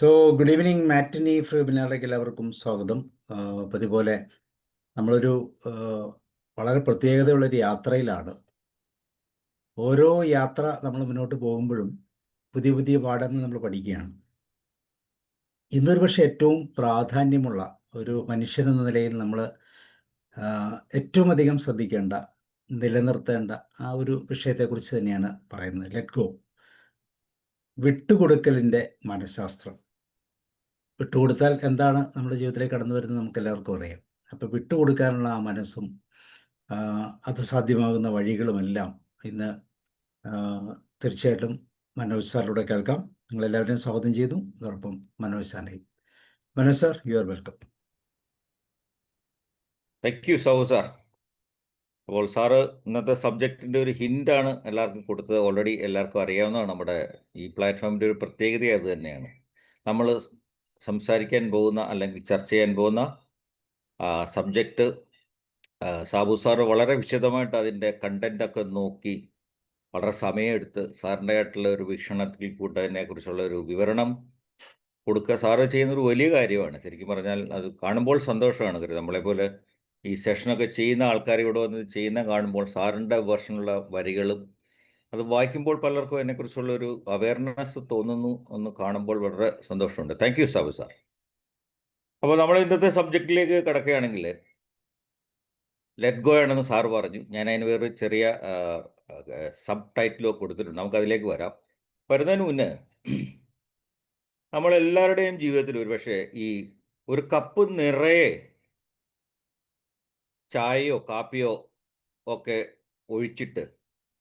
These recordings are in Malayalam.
സോ ഗുഡ് ഈവനിങ് മാറ്റിനി ഫ്രീ വെബിനാറിലേക്ക് എല്ലാവർക്കും സ്വാഗതം. പതിപോലെ നമ്മളൊരു വളരെ പ്രത്യേകതയുള്ളൊരു യാത്രയിലാണ്. ഓരോ യാത്ര നമ്മൾ മുന്നോട്ട് പോകുമ്പോഴും പുതിയ പുതിയ പാഠങ്ങൾ നമ്മൾ പഠിക്കുകയാണ്. ഇന്നൊരു പക്ഷേ ഏറ്റവും പ്രാധാന്യമുള്ള ഒരു മനുഷ്യനെന്ന നിലയിൽ നമ്മൾ ഏറ്റവും അധികം ശ്രദ്ധിക്കേണ്ട, നിലനിർത്തേണ്ട ആ ഒരു വിഷയത്തെക്കുറിച്ച് തന്നെയാണ് പറയുന്നത്. ലെറ്റ് ഗോ, വിട്ടുകൊടുക്കലിൻ്റെ മനഃശാസ്ത്രം. വിട്ടുകൊടുത്താൽ എന്താണ് നമ്മുടെ ജീവിതത്തിലേക്ക് കടന്നു വരുന്നത് നമുക്ക് എല്ലാവർക്കും അറിയാം. അപ്പോൾ വിട്ടുകൊടുക്കാനുള്ള ആ മനസ്സും അത് സാധ്യമാകുന്ന വഴികളുമെല്ലാം ഇന്ന് തീർച്ചയായിട്ടും മനോജ് സാറിലൂടെ കേൾക്കാം. നിങ്ങളെല്ലാവരെയും സ്വാഗതം ചെയ്തു. അതോടൊപ്പം മനോജ് സാറിനെയും. Manoj sir, you are welcome. Thank you sir. അപ്പോൾ സാറ് ഇന്നത്തെ സബ്ജക്റ്റിൻ്റെ ഒരു ഹിൻ്റാണ് എല്ലാവർക്കും കൊടുത്തത്. ഓൾറെഡി എല്ലാവർക്കും അറിയാവുന്നതാണ്. നമ്മുടെ ഈ പ്ലാറ്റ്ഫോമിൻ്റെ ഒരു പ്രത്യേകത അത് തന്നെയാണ്. നമ്മൾ സംസാരിക്കാൻ പോകുന്ന അല്ലെങ്കിൽ ചർച്ച ചെയ്യാൻ പോകുന്ന സബ്ജക്റ്റ് സാബു സാറ് വളരെ വിശദമായിട്ട് അതിൻ്റെ കണ്ടൻറ്റൊക്കെ നോക്കി വളരെ സമയമെടുത്ത് സാറിൻ്റെ ആയിട്ടുള്ള ഒരു വീക്ഷണത്തിൽ കൂട്ടതിനെക്കുറിച്ചുള്ള ഒരു വിവരണം കൊടുക്കുക. സാറ് ചെയ്യുന്നൊരു വലിയ കാര്യമാണ്. ശരിക്കും പറഞ്ഞാൽ അത് കാണുമ്പോൾ സന്തോഷമാണ്. കാര്യം നമ്മളെപ്പോലെ ഈ സെഷനൊക്കെ ചെയ്യുന്ന ആൾക്കാർ ഇവിടെ വന്ന് ചെയ്യുന്ന കാണുമ്പോൾ സാറിൻ്റെ വേർഷനുള്ള വരികളും അത് വായിക്കുമ്പോൾ പലർക്കും അതിനെക്കുറിച്ചുള്ള ഒരു അവയർനെസ് തോന്നുന്നു എന്ന് കാണുമ്പോൾ വളരെ സന്തോഷമുണ്ട്. Thank you Sabu sir. അപ്പോൾ നമ്മൾ ഇന്നത്തെ സബ്ജക്റ്റിലേക്ക് കിടക്കുകയാണെങ്കിൽ ലെറ്റ് ഗോ ആണെന്ന് സാർ പറഞ്ഞു. ഞാൻ അതിന് വേറൊരു ചെറിയ സബ് ടൈറ്റിലൊക്കെ കൊടുത്തിട്ടുണ്ട്. നമുക്കതിലേക്ക് വരാം. വരുന്നതിന് മുന്നേ നമ്മളെല്ലാവരുടെയും ജീവിതത്തിൽ ഒരുപക്ഷെ ഈ ഒരു കപ്പ് നിറയെ ചായയോ കാപ്പിയോ ഒക്കെ ഒഴിച്ചിട്ട്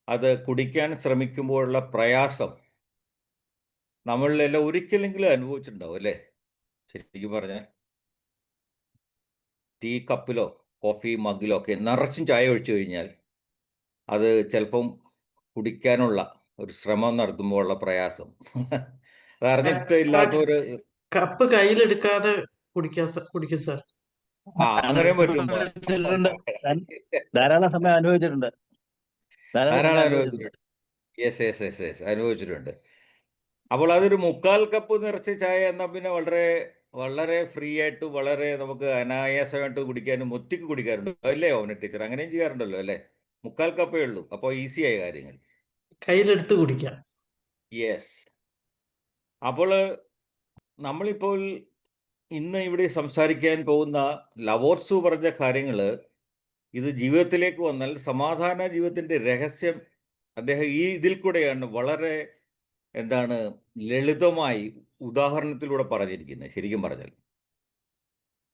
അത് കുടിക്കാൻ ശ്രമിക്കുമ്പോഴുള്ള പ്രയാസം നമ്മളിലെല്ലാം ഒരിക്കലെങ്കിലും അനുഭവിച്ചിട്ടുണ്ടാവും അല്ലേ? ശരിക്കും പറഞ്ഞാൽ ടീ കപ്പിലോ കോഫി മഗ്ഗിലോ ഒക്കെ നിറച്ചും ചായ ഒഴിച്ചു കഴിഞ്ഞാൽ അത് ചിലപ്പം കുടിക്കാനുള്ള ഒരു ശ്രമം നടത്തുമ്പോഴുള്ള പ്രയാസം അത് അറിഞ്ഞിട്ടില്ലാത്തവര് കപ്പ് കയ്യിലെടുക്കാതെ കുടിക്കും സാർ. അങ്ങനെ പറ്റുമ്പോ ധാരാളം സമയം അനുഭവിച്ചിട്ടുണ്ട്. ധാരാളം അനുഭവിച്ചിട്ടുണ്ട്. യെസ് അനുഭവിച്ചിട്ടുണ്ട്. അപ്പോൾ അതൊരു 3/4 കപ്പ് നിറച്ച് ചായ എന്നാൽ പിന്നെ വളരെ വളരെ ഫ്രീ ആയിട്ട് വളരെ നമുക്ക് അനായാസമായിട്ട് കുടിക്കാനും ഒറ്റയ്ക്ക് കുടിക്കാറുണ്ട് അല്ലേ ഓമന ടീച്ചർ? അങ്ങനെയും ചെയ്യാറുണ്ടല്ലോ അല്ലേ? 3/4 കപ്പേ ഉള്ളൂ. അപ്പോൾ ഈസിയായ കാര്യങ്ങൾ കയ്യിലെടുത്ത് കുടിക്കാം. യെസ്. അപ്പോൾ നമ്മളിപ്പോൾ ഇന്ന് ഇവിടെ സംസാരിക്കാൻ പോകുന്ന ലവോർട്സ് പറഞ്ഞ കാര്യങ്ങൾ ഇത് ജീവിതത്തിലേക്ക് വന്നാൽ സമാധാന ജീവിതത്തിൻ്റെ രഹസ്യം അദ്ദേഹം ഈ ഇതിൽ കൂടെയാണ് വളരെ ലളിതമായി ഉദാഹരണത്തിലൂടെ പറഞ്ഞിരിക്കുന്നത്. ശരിക്കും പറഞ്ഞാൽ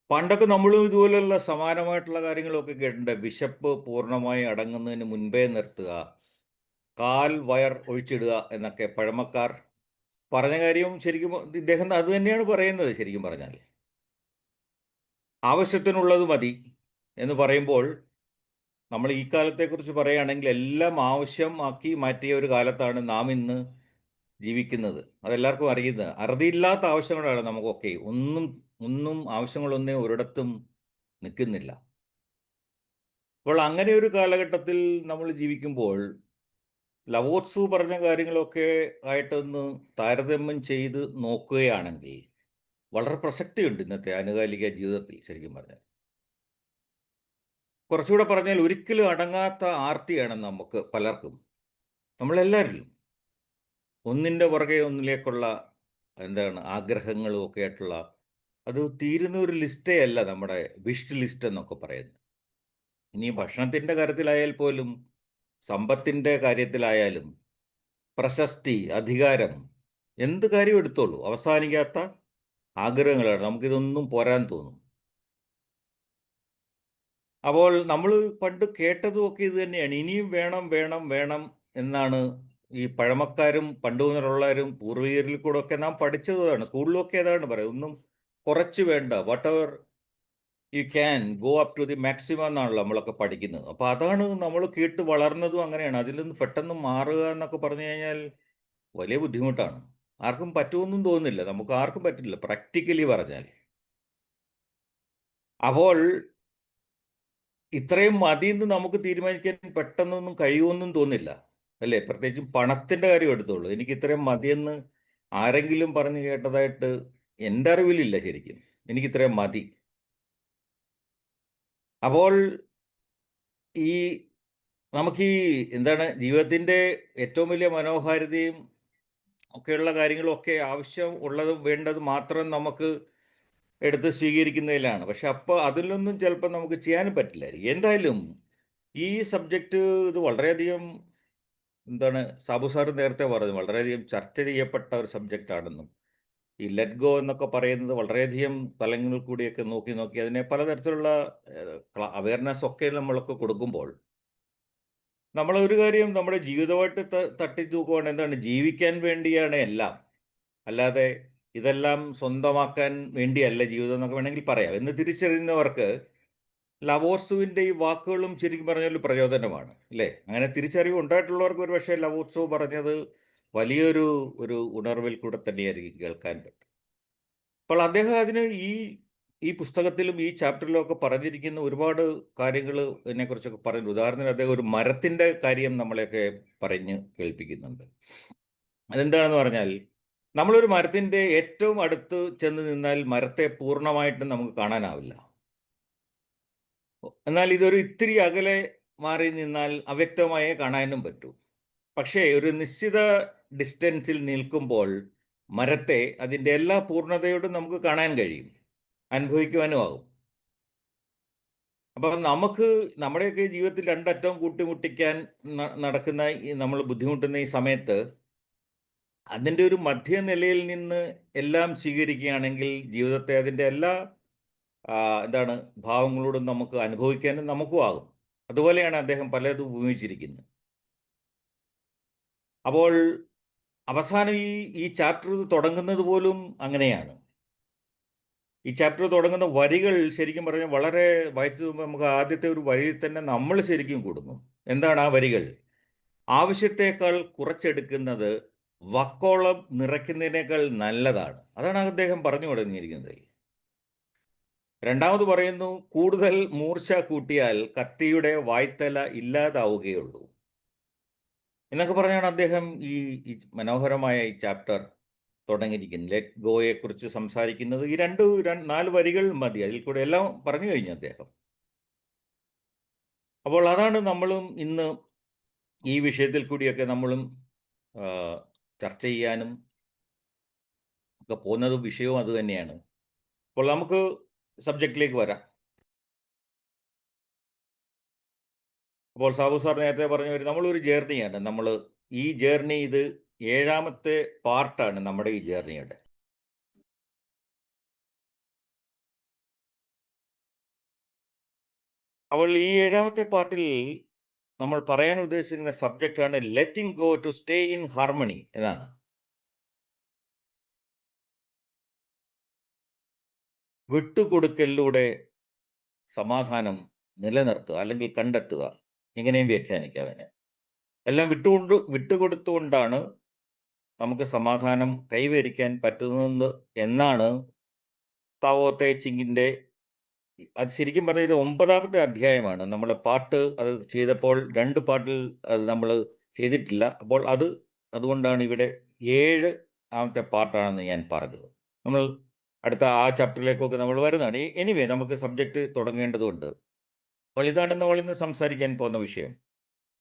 പണ്ടൊക്കെ നമ്മളും ഇതുപോലെയുള്ള സമാനമായിട്ടുള്ള കാര്യങ്ങളൊക്കെ കേട്ടിട്ടുണ്ട്. വിശപ്പ് പൂർണ്ണമായി അടങ്ങുന്നതിന് മുൻപേ നിർത്തുക, കാൽ വയർ ഒഴിച്ചിടുക എന്നൊക്കെ പഴമക്കാർ പറഞ്ഞ കാര്യം ശരിക്കും ഇദ്ദേഹം അത് തന്നെയാണ് പറയുന്നത്. ശരിക്കും പറഞ്ഞാൽ ആവശ്യത്തിനുള്ളത് മതി എന്ന് പറയുമ്പോൾ നമ്മൾ ഈ കാലത്തെക്കുറിച്ച് പറയുകയാണെങ്കിൽ എല്ലാം ആവശ്യമാക്കി മാറ്റിയ ഒരു കാലത്താണ് നാം ഇന്ന് ജീവിക്കുന്നത്. അതെല്ലാവർക്കും അറിയുന്നത്. അറുതിയില്ലാത്ത ആവശ്യങ്ങളാണ് നമുക്കൊക്കെ. ഒന്നും ആവശ്യങ്ങളൊന്നും ഒരിടത്തും നിൽക്കുന്നില്ല. അപ്പോൾ അങ്ങനെ ഒരു കാലഘട്ടത്തിൽ നമ്മൾ ജീവിക്കുമ്പോൾ ലവോത്സു പറഞ്ഞ കാര്യങ്ങളൊക്കെ ആയിട്ടൊന്ന് താരതമ്യം ചെയ്ത് നോക്കുകയാണെങ്കിൽ വളരെ പ്രസക്തിയുണ്ട് ഇന്നത്തെ ആനുകാലിക ജീവിതത്തിൽ. ശരിക്കും പറഞ്ഞാൽ കുറച്ചുകൂടെ പറഞ്ഞാൽ ഒരിക്കലും അടങ്ങാത്ത ആർത്തിയാണ് നമുക്ക് പലർക്കും, നമ്മളെല്ലാവരിലും. ഒന്നിൻ്റെ പുറകെ ഒന്നിലേക്കുള്ള ആഗ്രഹങ്ങളും ഒക്കെ ആയിട്ടുള്ള അത് തീരുന്ന ഒരു ലിസ്റ്റേ അല്ല നമ്മുടെ വിഷ് ലിസ്റ്റ് എന്നൊക്കെ പറയുന്നത്. ഇനി ഭക്ഷണത്തിൻ്റെ കാര്യത്തിലായാൽ പോലും സമ്പത്തിൻ്റെ കാര്യത്തിലായാലും പ്രശസ്തി, അധികാരം, എന്ത് കാര്യം എടുത്തോളൂ അവസാനിക്കാത്ത ആഗ്രഹങ്ങളാണ്. നമുക്കിതൊന്നും പോരാൻ തോന്നും. അപ്പോൾ നമ്മൾ പണ്ട് കേട്ടതുമൊക്കെ ഇത് തന്നെയാണ്. ഇനിയും വേണം വേണം വേണം എന്നാണ് ഈ പഴമക്കാരും പണ്ട് മുതലുള്ളവരും പൂർവികരിൽ കൂടെ ഒക്കെ നാം പഠിച്ചതാണ്. സ്കൂളിലൊക്കെ ഏതാണ് പറയുക, ഒന്നും കുറച്ച് വേണ്ട, whatever you can go up to the maximum എന്നാണല്ലോ നമ്മളൊക്കെ പഠിക്കുന്നത്. അപ്പോൾ അതാണ് നമ്മൾ കേട്ട് വളർന്നതും അങ്ങനെയാണ്. അതിൽ നിന്ന് പെട്ടെന്ന് മാറുക എന്നൊക്കെ പറഞ്ഞു കഴിഞ്ഞാൽ വലിയ ബുദ്ധിമുട്ടാണ്. ആർക്കും പറ്റുമെന്നും തോന്നുന്നില്ല. നമുക്ക് ആർക്കും പറ്റില്ല പ്രാക്ടിക്കലി പറഞ്ഞാൽ. അപ്പോൾ ഇത്രയും മതിയെന്ന് നമുക്ക് തീരുമാനിക്കാൻ പെട്ടെന്നൊന്നും കഴിയുമെന്നും തോന്നില്ല അല്ലേ? പ്രത്യേകിച്ചും പണത്തിൻ്റെ കാര്യം എടുത്തോളൂ. എനിക്ക് ഇത്രയും മതിയെന്ന് ആരെങ്കിലും പറഞ്ഞു കേട്ടതായിട്ട് എൻ്റെ അറിവിലില്ല ശരിക്കും. എനിക്കിത്രയും മതി. അപ്പോൾ ഈ നമുക്ക് എന്താണ് ജീവിതത്തിൻ്റെ ഏറ്റവും വലിയ മനോഹാരിതയും ഒക്കെയുള്ള കാര്യങ്ങളൊക്കെ ആവശ്യം ഉള്ളതും വേണ്ടതും മാത്രം നമുക്ക് എടുത്ത് സ്വീകരിക്കുന്നതിലാണ്. പക്ഷെ അപ്പോൾ അതിലൊന്നും ചിലപ്പോൾ നമുക്ക് ചെയ്യാനും പറ്റില്ലായിരിക്കും. എന്തായാലും ഈ സബ്ജക്റ്റ് ഇത് വളരെയധികം എന്താണ് സാബു സാറ് നേരത്തെ പറഞ്ഞു, വളരെയധികം ചർച്ച ചെയ്യപ്പെട്ട ഒരു സബ്ജക്റ്റാണെന്നും ഈ ലെറ്റ് ഗോ എന്നൊക്കെ പറയുന്നത് വളരെയധികം തലങ്ങളിൽ കൂടിയൊക്കെ നോക്കി നോക്കി അതിനെ പലതരത്തിലുള്ള അവയർനെസ് ഒക്കെ നമ്മളൊക്കെ കൊടുക്കുമ്പോൾ നമ്മളൊരു കാര്യം നമ്മുടെ ജീവിതമായിട്ട് തട്ടി തൂക്കുവാണ്. എന്താണ് ജീവിക്കാൻ വേണ്ടിയാണ് എല്ലാം, അല്ലാതെ ഇതെല്ലാം സ്വന്തമാക്കാൻ വേണ്ടിയല്ല ജീവിതം എന്നൊക്കെ വേണമെങ്കിൽ പറയാം എന്ന് തിരിച്ചറിയുന്നവർക്ക് ലവോർസുവിൻ്റെ ഈ വാക്കുകളും ശരിക്കും പറഞ്ഞാൽ പ്രചോദനമാണ് അല്ലേ? അങ്ങനെ തിരിച്ചറിവ് ഉണ്ടായിട്ടുള്ളവർക്ക് ഒരു പക്ഷേ ലവോർസു പറഞ്ഞത് വലിയൊരു ഉണർവിൽ കൂടെ തന്നെയായിരിക്കും കേൾക്കാൻ പറ്റും. അപ്പോൾ അദ്ദേഹം അതിന് ഈ പുസ്തകത്തിലും ഈ ചാപ്റ്ററിലും ഒക്കെ പറഞ്ഞിരിക്കുന്ന ഒരുപാട് കാര്യങ്ങൾ ഇതിനെക്കുറിച്ചൊക്കെ പറഞ്ഞു. ഉദാഹരണത്തിന് അദ്ദേഹം ഒരു മരത്തിൻ്റെ കാര്യം നമ്മളെയൊക്കെ പറഞ്ഞ് കേൾപ്പിക്കുന്നുണ്ട്. അതെന്താണെന്ന് പറഞ്ഞാൽ നമ്മളൊരു മരത്തിൻ്റെ ഏറ്റവും അടുത്ത് ചെന്ന് നിന്നാൽ മരത്തെ പൂർണ്ണമായിട്ടും നമുക്ക് കാണാനാവില്ല. എന്നാൽ ഇതൊരു ഇത്തിരി അകലെ മാറി നിന്നാൽ അവ്യക്തമായേ കാണാനും പറ്റൂ. പക്ഷേ ഒരു നിശ്ചിത ഡിസ്റ്റൻസിൽ നിൽക്കുമ്പോൾ മരത്തെ അതിൻ്റെ എല്ലാ പൂർണ്ണതയോടും നമുക്ക് കാണാൻ കഴിയും, അനുഭവിക്കുവാനും ആകും. അപ്പം നമുക്ക് നമ്മുടെയൊക്കെ ജീവിതത്തിൽ രണ്ടറ്റം കൂട്ടിമുട്ടിക്കാൻ നടക്കുന്ന നമ്മൾ ബുദ്ധിമുട്ടുന്ന ഈ സമയത്ത് അതിൻ്റെ ഒരു മധ്യനിലയിൽ നിന്ന് എല്ലാം സ്വീകരിക്കുകയാണെങ്കിൽ ജീവിതത്തെ അതിൻ്റെ എല്ലാ എന്താണ് ഭാവങ്ങളോടും നമുക്ക് അനുഭവിക്കാനും നമുക്കും ആകും. അതുപോലെയാണ് അദ്ദേഹം പലതും ഉപയോഗിച്ചിരിക്കുന്നത്. അപ്പോൾ അവസാനം ഈ ചാപ്റ്റർ തുടങ്ങുന്നത് പോലും അങ്ങനെയാണ്. ഈ ചാപ്റ്റർ തുടങ്ങുന്ന വരികൾ ശരിക്കും പറഞ്ഞാൽ വളരെ വായിച്ചു നമുക്ക് ആദ്യത്തെ ഒരു വരിയിൽ തന്നെ നമ്മൾ ശരിക്കും കുടുങ്ങും. എന്താണ് ആ വരികൾ? ആവശ്യത്തേക്കാൾ കുറച്ചെടുക്കുന്നത് വക്കോളം നിറയ്ക്കുന്നതിനേക്കാൾ നല്ലതാണ്. അതാണ് അദ്ദേഹം പറഞ്ഞു തുടങ്ങിയിരിക്കുന്നത്. രണ്ടാമത് പറയുന്നു, കൂടുതൽ മൂർച്ച കൂട്ടിയാൽ കത്തിയുടെ വായ്ത്തല ഇല്ലാതാവുകയുള്ളൂ എന്നൊക്കെ പറഞ്ഞാണ് അദ്ദേഹം ഈ മനോഹരമായ ഈ ചാപ്റ്റർ തുടങ്ങിയിരിക്കുന്നത്. ലെറ്റ് ഗോയെക്കുറിച്ച് സംസാരിക്കുന്നത് ഈ 4 വരികൾ മതി, അതിൽ കൂടെ എല്ലാം പറഞ്ഞു കഴിഞ്ഞു അദ്ദേഹം. അപ്പോൾ അതാണ് നമ്മളും ഇന്ന് ഈ വിഷയത്തിൽ കൂടിയൊക്കെ നമ്മളും ചർച്ച ചെയ്യാനും ഒക്കെ പോകുന്നത്. വിഷയവും അത് തന്നെയാണ്. അപ്പോൾ നമുക്ക് സബ്ജക്റ്റിലേക്ക് വരാം. അപ്പോൾ സാബു സാർ നേരത്തെ പറഞ്ഞ വരും നമ്മളൊരു ജേർണിയാണ്. നമ്മൾ ഈ ജേർണി ഇത് 7ാമത്തെ പാർട്ടാണ് നമ്മുടെ ഈ ജേർണിയുടെ. അപ്പോൾ ഈ 7ാമത്തെ പാർട്ടിൽ നമ്മൾ പറയാൻ ഉദ്ദേശിക്കുന്ന സബ്ജക്റ്റാണ് letting go to stay in harmony എന്നാണ്. വിട്ടുകൊടുക്കലിലൂടെ സമാധാനം നിലനിർത്തുക അല്ലെങ്കിൽ കണ്ടെത്തുക, എങ്ങനെയും വ്യാഖ്യാനിക്കാം അതിനെ. എല്ലാം വിട്ടുകൊടുത്തുകൊണ്ടാണ് നമുക്ക് സമാധാനം കൈവരിക്കാൻ പറ്റുന്നത് എന്നാണ് താവോ തേ ചിങ്ങിൻ്റെ. അത് ശരിക്കും പറഞ്ഞാൽ ഇത് 9ാമത്തെ അധ്യായമാണ്. നമ്മൾ പാട്ട് അത് ചെയ്തപ്പോൾ 2 പാട്ടിൽ അത് നമ്മൾ ചെയ്തിട്ടില്ല. അപ്പോൾ അതുകൊണ്ടാണ് ഇവിടെ 7ാമത്തെ പാർട്ടാണെന്ന് ഞാൻ പറഞ്ഞത്. നമ്മൾ അടുത്ത ആ ചാപ്റ്ററിലേക്കൊക്കെ നമ്മൾ വരുന്നതാണ്. എനിവേ നമുക്ക് സബ്ജക്റ്റ് തുടങ്ങേണ്ടതുണ്ട്. അപ്പോൾ ഇതാണ് നമ്മൾ ഇന്ന് സംസാരിക്കാൻ പോകുന്ന വിഷയം,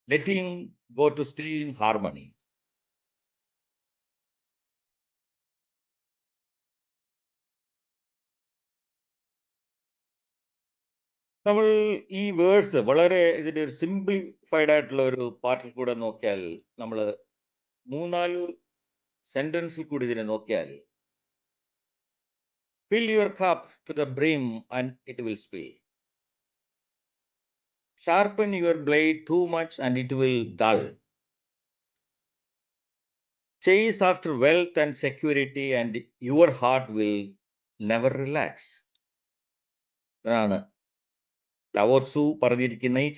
letting go to stay in harmony. നമ്മൾ ഈ വേഴ്സ് വളരെ ഇതിൻ്റെ ഒരു സിംപ്ലിഫൈഡ് ആയിട്ടുള്ള ഒരു പാർട്ടിൽ കൂടെ നോക്കിയാൽ, നമ്മൾ 3-4 സെൻറ്റൻസിൽ കൂടി ഇതിനെ നോക്കിയാൽ, fill your cup to the brim and it will spill. Sharpen your blade too much and it will dull. Chase after wealth and security and your heart will never relax. അതാണ് ലവോർസു പറഞ്ഞിരിക്കുന്ന ഈ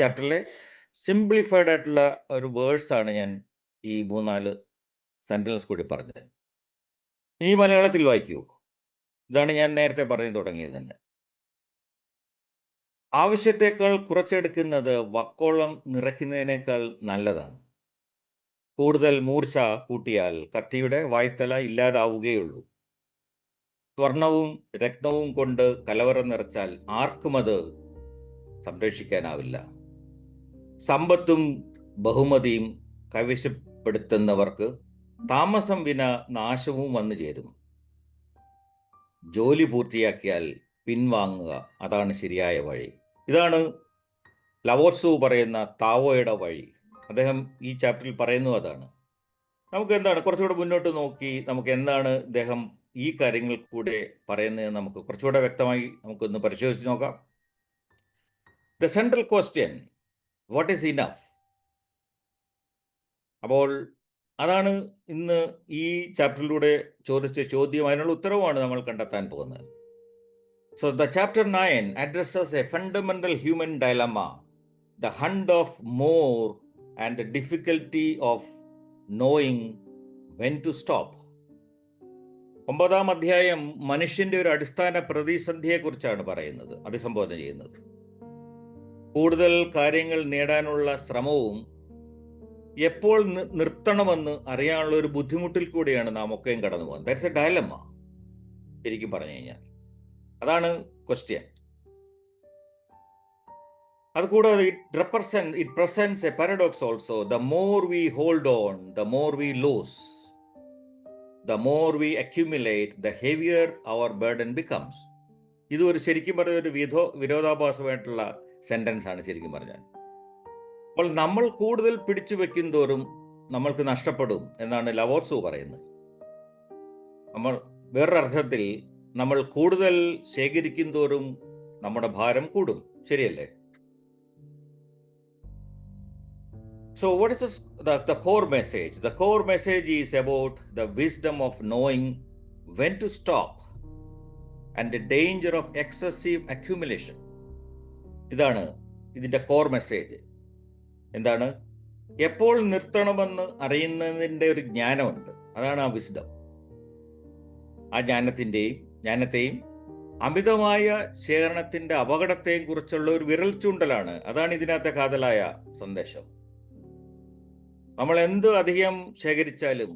ചാപ്റ്ററിലെ സിംപ്ലിഫൈഡ് ആയിട്ടുള്ള ഒരു വേഴ്സാണ് ഞാൻ ഈ 3-4 സെൻറ്റൻസ് കൂടി പറഞ്ഞത്. ഈ മലയാളത്തിൽ വായിക്കൂ. ഇതാണ് ഞാൻ നേരത്തെ പറഞ്ഞു തുടങ്ങിയത് തന്നെ. ആവശ്യത്തേക്കാൾ കുറച്ചെടുക്കുന്നത് വക്കോളം നിറയ്ക്കുന്നതിനേക്കാൾ നല്ലതാണ്. കൂടുതൽ മൂർച്ച കൂട്ടിയാൽ കത്തിയുടെ വായ്ത്തല ഇല്ലാതാവുകയുള്ളൂ. സ്വർണവും രത്നവും കൊണ്ട് കലവറ നിറച്ചാൽ ആർക്കും അത് സംരക്ഷിക്കാനാവില്ല. സമ്പത്തും ബഹുമതിയും കൈവശപ്പെടുത്തുന്നവർക്ക് താമസം വിന നാശവും വന്നു ചേരും. ജോലി പൂർത്തിയാക്കിയാൽ പിൻവാങ്ങുക, അതാണ് ശരിയായ വഴി. ഇതാണ് ലവോത്സു പറയുന്ന താവോയുടെ വഴി. അദ്ദേഹം ഈ ചാപ്റ്ററിൽ പറയുന്നു അതാണ്. നമുക്ക് എന്താണ് കുറച്ചുകൂടെ മുന്നോട്ട് നോക്കി നമുക്ക് എന്താണ് ഇദ്ദേഹം ഈ കാര്യങ്ങൾ കൂടെ പറയുന്നത് നമുക്ക് കുറച്ചുകൂടെ വ്യക്തമായി നമുക്കൊന്ന് പരിശോധിച്ച് നോക്കാം. The central question, what is enough? അപ്പോൾ അതാണ് ഇന്ന് ഈ ചാപ്റ്ററിലൂടെ ചോദിച്ച ചോദ്യം. അതിനുള്ള ഉത്തരവുമാണ് നമ്മൾ കണ്ടെത്താൻ പോകുന്നത്. So the chapter 9 addresses a fundamental human dilemma, the hunt of more and the difficulty of knowing when to stop. 9-ാം അധ്യായം മനുഷ്യന്റെ ഒരു അടിസ്ഥാന പ്രതിസന്ധിയെക്കുറിച്ചാണ് പറയുന്നത്, അഭിസംബോധന ചെയ്യുന്നത്. കൂടുതൽ കാര്യങ്ങൾ നേടാനുള്ള ശ്രമവും എപ്പോൾ നിർത്തണമെന്ന് അറിയാനുള്ള ഒരു ബുദ്ധിമുട്ടിൽ കൂടിയാണ് നാം ഒക്കെയും കടന്നു പോകുന്നത്. ദാറ്റ്സ് എ ഡയലമ്മ ശരിക്കും പറഞ്ഞു കഴിഞ്ഞാൽ. അതാണ് ക്വസ്റ്റ്യൻ. അതുകൂടാതെ it presents a paradox also. The more we hold on, the more we lose. The more we accumulate, the heavier our burden becomes. ഇത് ഒരു ശരിക്കും പറഞ്ഞ ഒരു വിരോധാഭാസമായിട്ടുള്ള സെന്റൻസ് ആണ് ശരിക്കും പറഞ്ഞാൽ. അപ്പോൾ നമ്മൾ കൂടുതൽ പിടിച്ചു വെക്കും തോറും നമ്മൾക്ക് നഷ്ടപ്പെടും എന്നാണ് ലവോത്സു പറയുന്നത്. നമ്മൾ വേറൊരർത്ഥത്തിൽ നമ്മൾ കൂടുതൽ ശേഖരിക്കും തോറും നമ്മുടെ ഭാരം കൂടും, ശരിയല്ലേ? So what is the core message? The core message is about the wisdom of knowing when to stop and the danger of excessive accumulation. ഇതാണ് ഇതിൻ്റെ കോർ മെസ്സേജ്. എന്താണ്? എപ്പോൾ നിർത്തണമെന്ന് അറിയുന്നതിൻ്റെ ഒരു ജ്ഞാനമുണ്ട്, അതാണ് ആ വിസ്ഡം. ആ ജ്ഞാനത്തെയും അമിതമായ ശേഖരണത്തിൻ്റെ അപകടത്തെയും കുറിച്ചുള്ള ഒരു വിരൽ ചൂണ്ടലാണ്. അതാണ് ഇതിനകത്തെ കാതലായ സന്ദേശം. നമ്മൾ എന്ത് അധികം ശേഖരിച്ചാലും,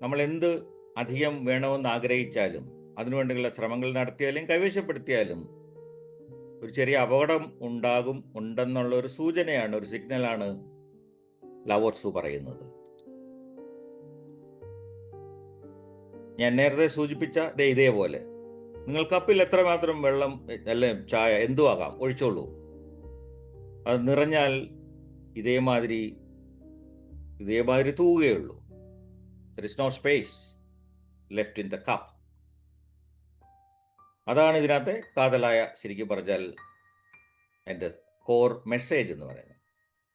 നമ്മൾ എന്ത് അധികം വേണമെന്ന് ആഗ്രഹിച്ചാലും, അതിനുവേണ്ടിയുള്ള ശ്രമങ്ങൾ നടത്തിയാലും കൈവശപ്പെടുത്തിയാലും ഒരു ചെറിയ അപകടം ഉണ്ടെന്നുള്ള ഒരു സൂചനയാണ്, ഒരു സിഗ്നലാണ് ലവോത്സു പറയുന്നത്. ഞാൻ നേരത്തെ സൂചിപ്പിച്ച ഇതേപോലെ നിങ്ങൾ കപ്പിൽ എത്രമാത്രം വെള്ളം അല്ലെ ചായ എന്തും ആകാം ഒഴിച്ചോളൂ. അത് നിറഞ്ഞാൽ ഇതേമാതിരി തൂവുകയുള്ളൂ. There is no space left in the cup. അതാണ് ഇതിനകത്തെ കാതലായ ശരിക്കും പറഞ്ഞാൽ എൻ്റെ കോർ മെസ്സേജ് എന്ന് പറയുന്നത്.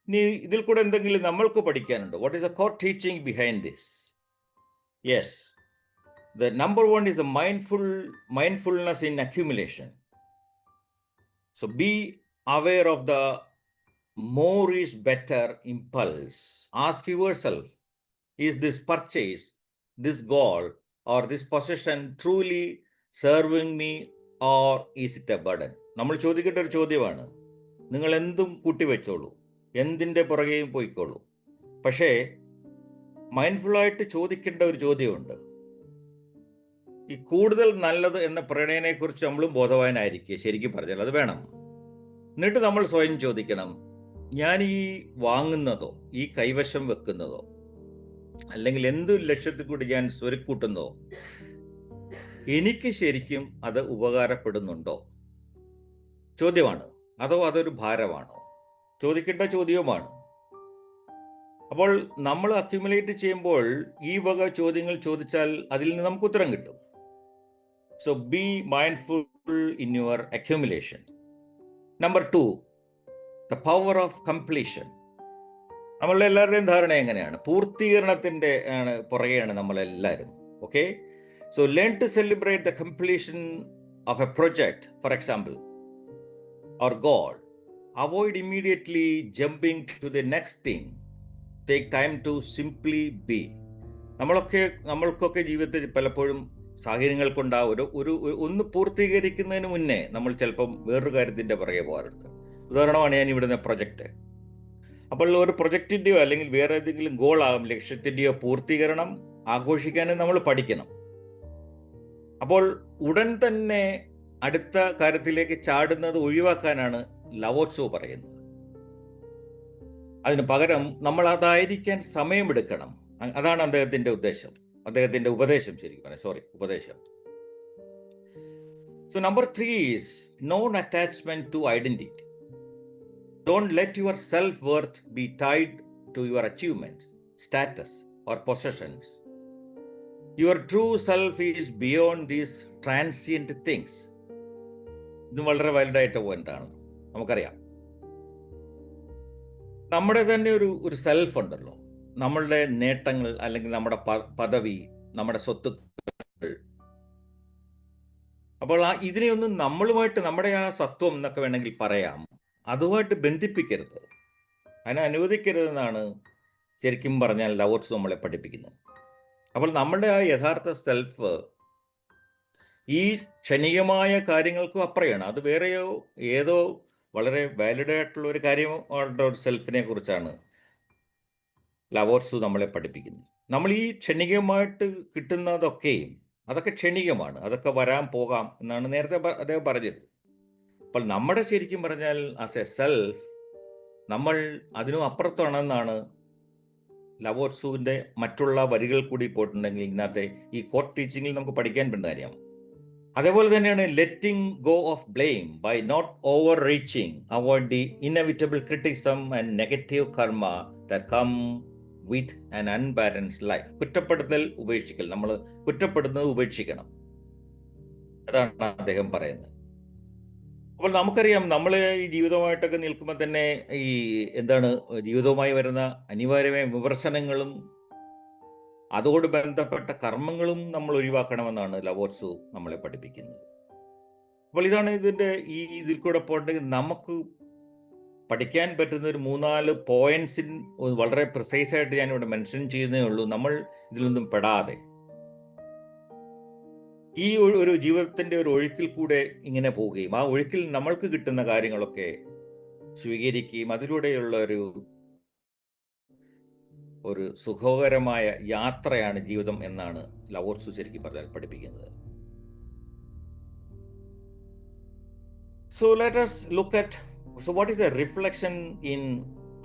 ഇനി ഇതിൽ കൂടെ എന്തെങ്കിലും നമ്മൾക്ക് പഠിക്കാനുണ്ടോ? What is the core teaching behind this? Yes, the number one is the mindfulness in accumulation. So be aware of the more is better impulse. Ask yourself, is this purchase, this goal or this possession truly serving me or is it a burden? നമ്മൾ ചോദിക്കേണ്ട ഒരു ചോദ്യമാണ്. നിങ്ങൾ എന്തും കൂട്ടിവെച്ചോളൂ, എന്തിൻ്റെ പുറകെയും പോയിക്കോളൂ. പക്ഷേ മൈൻഡ്ഫുള്ളായിട്ട് ചോദിക്കേണ്ട ഒരു ചോദ്യമുണ്ട്. ഈ കൂടുതൽ നല്ലത് എന്ന പ്രണയനെക്കുറിച്ച് നമ്മളും ബോധവാനായിരിക്കുക ശരിക്കും പറഞ്ഞാൽ അത് വേണം. എന്നിട്ട് നമ്മൾ സ്വയം ചോദിക്കണം, ഞാൻ ഈ വാങ്ങുന്നതോ ഈ കൈവശം വെക്കുന്നതോ അല്ലെങ്കിൽ എന്തു ലക്ഷ്യത്തിൽ കൂടി ഞാൻ സ്വരുക്കൂട്ടുന്നതോ എനിക്ക് ശരിക്കും അത് ഉപകാരപ്പെടുന്നുണ്ടോ ചോദ്യമാണ്. അതോ അതൊരു ഭാരമാണോ? ചോദിക്കേണ്ട ചോദ്യവുമാണ്. അപ്പോൾ നമ്മൾ അക്യുമുലേറ്റ് ചെയ്യുമ്പോൾ ഈ വക ചോദ്യങ്ങൾ ചോദിച്ചാൽ അതിൽ നിന്ന് നമുക്ക് ഉത്തരം കിട്ടും. So be mindful in your accumulation. Number 2, the power of completion. നമ്മളുടെ എല്ലാവരുടെയും ധാരണ എങ്ങനെയാണ്? പൂർത്തീകരണത്തിൻ്റെ പുറകെയാണ് നമ്മളെല്ലാവരും. Okay, so learn to celebrate the completion of a project, for example, or goal. Avoid immediately jumping to the next thing. Take time to simply be. നമ്മൾക്കൊക്കെ ജീവിതത്തിൽ പലപ്പോഴും സാഹചര്യങ്ങൾ കൊണ്ടാവും ഒന്ന് പൂർത്തീകരിക്കുന്നതിന് മുന്നേ നമ്മൾ ചിലപ്പം വേറൊരു കാര്യത്തിൻ്റെ പുറകെ പോകാറുണ്ട്. ഉദാഹരണമാണ് ഞാൻ ഇവിടുന്ന് പ്രൊജക്റ്റ്. അപ്പോൾ ഒരു പ്രൊജക്റ്റിൻ്റെയോ അല്ലെങ്കിൽ വേറെ ഏതെങ്കിലും ഗോളാകും ലക്ഷ്യത്തിൻ്റെയോ പൂർത്തീകരണം ആഘോഷിക്കാനും നമ്മൾ പഠിക്കണം. അപ്പോൾ ഉടൻ തന്നെ അടുത്ത കാര്യത്തിലേക്ക് ചാടുന്നത് ഒഴിവാക്കാനാണ് ലവോത്സോ പറയുന്നത്. അതിന് പകരം നമ്മൾ അതായിരിക്കാൻ സമയമെടുക്കണം. അതാണ് അദ്ദേഹത്തിന്റെ ഉപദേശം ശരിക്കും പറയാം. ഉപദേശം. So number 3 is non-attachment to identity. Don't let your self-worth be tied to your achievements, status, or possessions. Your true self is beyond these transient things. ഇത് വളരെ വലുതായിട്ട് പോയിന്റാണ്. നമുക്കറിയാം, നമ്മുടെ തന്നെ ഒരു സെൽഫ് ഉണ്ടല്ലോ. നമ്മളുടെ നേട്ടങ്ങൾ അല്ലെങ്കിൽ നമ്മുടെ പദവി, നമ്മുടെ സ്വത്തുക്കൾ. അപ്പോൾ ഇതിനെയൊന്നും നമ്മളുമായിട്ട്, നമ്മുടെ ആ സത്വം എന്നൊക്കെ വേണമെങ്കിൽ പറയാം, അതുമായിട്ട് ബന്ധിപ്പിക്കരുത്, അതിനെ അനുവദിക്കരുതെന്നാണ് ശരിക്കും പറഞ്ഞാൽ ലവോത്സോ നമ്മളെ പഠിപ്പിക്കുന്നത്. അപ്പോൾ നമ്മുടെ ആ യഥാർത്ഥ സെൽഫ് ഈ ക്ഷണികമായ കാര്യങ്ങൾക്കും അപ്പുറയാണ്. അത് വേറെയോ ഏതോ വളരെ വാലിഡ് ആയിട്ടുള്ള ഒരു കാര്യങ്ങളുടെ ഒരു സെൽഫിനെ കുറിച്ചാണ് ലവോത്സോ നമ്മളെ പഠിപ്പിക്കുന്നത്. നമ്മൾ ഈ ക്ഷണികമായിട്ട് കിട്ടുന്നതൊക്കെയും അതൊക്കെ ക്ഷണികമാണ്, അതൊക്കെ വരാൻ പോകാം എന്നാണ് നേരത്തെ അദ്ദേഹം പറഞ്ഞത്. അപ്പോൾ നമ്മുടെ ശരിക്കും പറഞ്ഞാൽ ആസ് എ സെൽഫ് നമ്മൾ അതിനും അപ്പുറത്താണെന്നാണ് ലവോത്സുവിൻ്റെ മറ്റുള്ള വരികൾ കൂടി പോയിട്ടുണ്ടെങ്കിൽ ഇതിനകത്തെ ഈ കോട്ട് ടീച്ചിങ്ങിൽ നമുക്ക് പഠിക്കാൻ പറ്റുന്ന കാര്യമാണ്. അതേപോലെ തന്നെയാണ് letting go of blame by not overreaching avoid the inevitable criticism and negative karma that come with an unbalanced life. കുറ്റപ്പെടുത്തൽ ഉപേക്ഷിക്കൽ, നമ്മൾ കുറ്റപ്പെടുന്നത് ഉപേക്ഷിക്കണം, അതാണ് അദ്ദേഹം പറയുന്നത്. അപ്പോൾ നമുക്കറിയാം, നമ്മൾ ഈ ജീവിതമായിട്ടൊക്കെ നിൽക്കുമ്പോൾ തന്നെ ഈ ജീവിതവുമായി വരുന്ന അനിവാര്യമായ വിമർശനങ്ങളും അതോട് ബന്ധപ്പെട്ട കർമ്മങ്ങളും നമ്മൾ ഒഴിവാക്കണമെന്നാണ് ലവോത്സോ നമ്മളെ പഠിപ്പിക്കുന്നത്. അപ്പോൾ ഇതാണ് ഇതിൽ കൂടെ പോകണമെങ്കിൽ നമുക്ക് പഠിക്കാൻ പറ്റുന്ന ഒരു 3-4 പോയിന്റ്സിൻ വളരെ പ്രിസൈസ് ആയിട്ട് ഞാനിവിടെ മെൻഷൻ ചെയ്യുന്നേ ഉള്ളൂ. നമ്മൾ ഇതിലൊന്നും പെടാതെ ഈ ഒരു ജീവിതത്തിന്റെ ഒരു ഒഴുക്കിൽ കൂടെ ഇങ്ങനെ പോവുകയും ആ ഒഴുക്കിൽ നമ്മൾക്ക് കിട്ടുന്ന കാര്യങ്ങളൊക്കെ സ്വീകരിക്കുകയും അതിലൂടെയുള്ള ഒരു സുഖകരമായ യാത്രയാണ് ജീവിതം എന്നാണ് ലവോത്സോ ശരിക്കും പറഞ്ഞാൽ പഠിപ്പിക്കുന്നത്. So let us look at what is a reflection in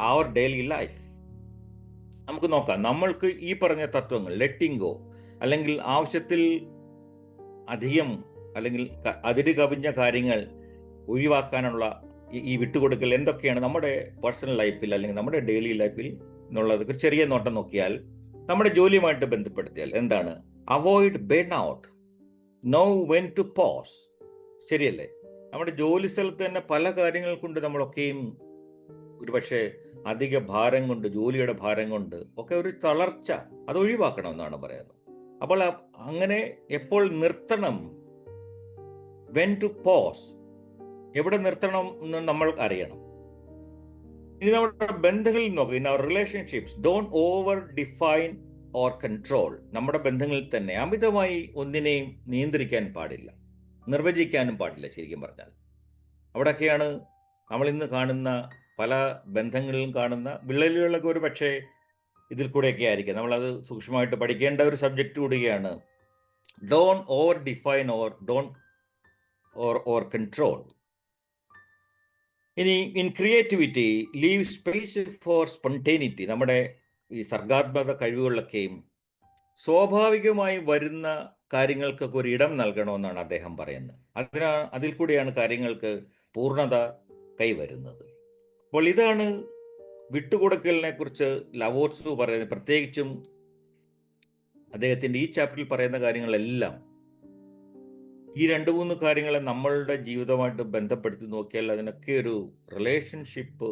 our daily life. നമുക്ക് നോക്കാം, നമ്മൾക്ക് ഈ പറഞ്ഞ തത്വങ്ങൾ, ലെറ്റിംഗ് ഗോ അല്ലെങ്കിൽ ആവശ്യത്തിൽ അധികം അല്ലെങ്കിൽ അതിര് കവിഞ്ഞ കാര്യങ്ങൾ ഒഴിവാക്കാനുള്ള ഈ വിട്ടുകൊടുക്കൽ എന്തൊക്കെയാണ് നമ്മുടെ പേഴ്സണൽ ലൈഫിൽ അല്ലെങ്കിൽ നമ്മുടെ ഡെയിലി ലൈഫിൽ എന്നുള്ളത് ഒരു ചെറിയ നോട്ടം നോക്കിയാൽ, നമ്മുടെ ജോലിയുമായിട്ട് ബന്ധപ്പെടുത്തിയാൽ എന്താണ്? Avoid burn out, know when to pause. ശരിയല്ലേ? നമ്മുടെ ജോലി സ്ഥലത്ത് തന്നെ പല കാര്യങ്ങൾ കൊണ്ട് നമ്മളൊക്കെയും ഒരുപക്ഷെ അധിക ഭാരം കൊണ്ട്, ജോലിയുടെ ഭാരം കൊണ്ട് ഒക്കെ ഒരു തളർച്ച, അത് ഒഴിവാക്കണമെന്നാണ് പറയുന്നത്. അപ്പോൾ അങ്ങനെ എപ്പോൾ നിർത്തണം, വെൻ ടു പോസ്, എവിടെ നിർത്തണം എന്ന് നമ്മൾ അറിയണം. ഇനി നമ്മുടെ ബന്ധങ്ങളിൽ നോക്കുക, in our relationships don't over define or control. നമ്മുടെ ബന്ധങ്ങളിൽ തന്നെ അമിതമായി ഒന്നിനെയും നിയന്ത്രിക്കാൻ പാടില്ല, നിർവചിക്കാനും പാടില്ല. ശരിക്കും പറഞ്ഞാൽ അവിടെയൊക്കെയാണ് നമ്മൾ ഇന്ന് കാണുന്ന പല ബന്ധങ്ങളിലും കാണുന്ന വിള്ളലുകളൊക്കെ ഒരു പക്ഷേ ഇതിൽ കൂടെയൊക്കെ ആയിരിക്കും. നമ്മളത് സൂക്ഷ്മമായിട്ട് പഠിക്കേണ്ട ഒരു സബ്ജക്റ്റ് കൂടിയാണ്. Don't over define or control. ഇനി in creativity leave space for spontaneity. നമ്മുടെ ഈ സർഗാത്മക കഴിവുകളിലൊക്കെയും സ്വാഭാവികമായി വരുന്ന കാര്യങ്ങൾക്കൊക്കെ ഒരു ഇടം നൽകണമെന്നാണ് അദ്ദേഹം പറയുന്നത്. അതിൽ കൂടിയാണ് കാര്യങ്ങൾക്ക് പൂർണ്ണത കൈവരുന്നത്. അപ്പോൾ ഇതാണ് വിട്ടുകൊടുക്കലിനെ കുറിച്ച് ലവോത്സോ പറയുന്നത്. പ്രത്യേകിച്ചും അദ്ദേഹത്തിൻ്റെ ഈ ചാപ്റ്ററിൽ പറയുന്ന കാര്യങ്ങളെല്ലാം ഈ 2-3 കാര്യങ്ങളെ നമ്മളുടെ ജീവിതമായിട്ട് ബന്ധപ്പെടുത്തി നോക്കിയാൽ അതിനൊക്കെ ഒരു റിലേഷൻഷിപ്പ്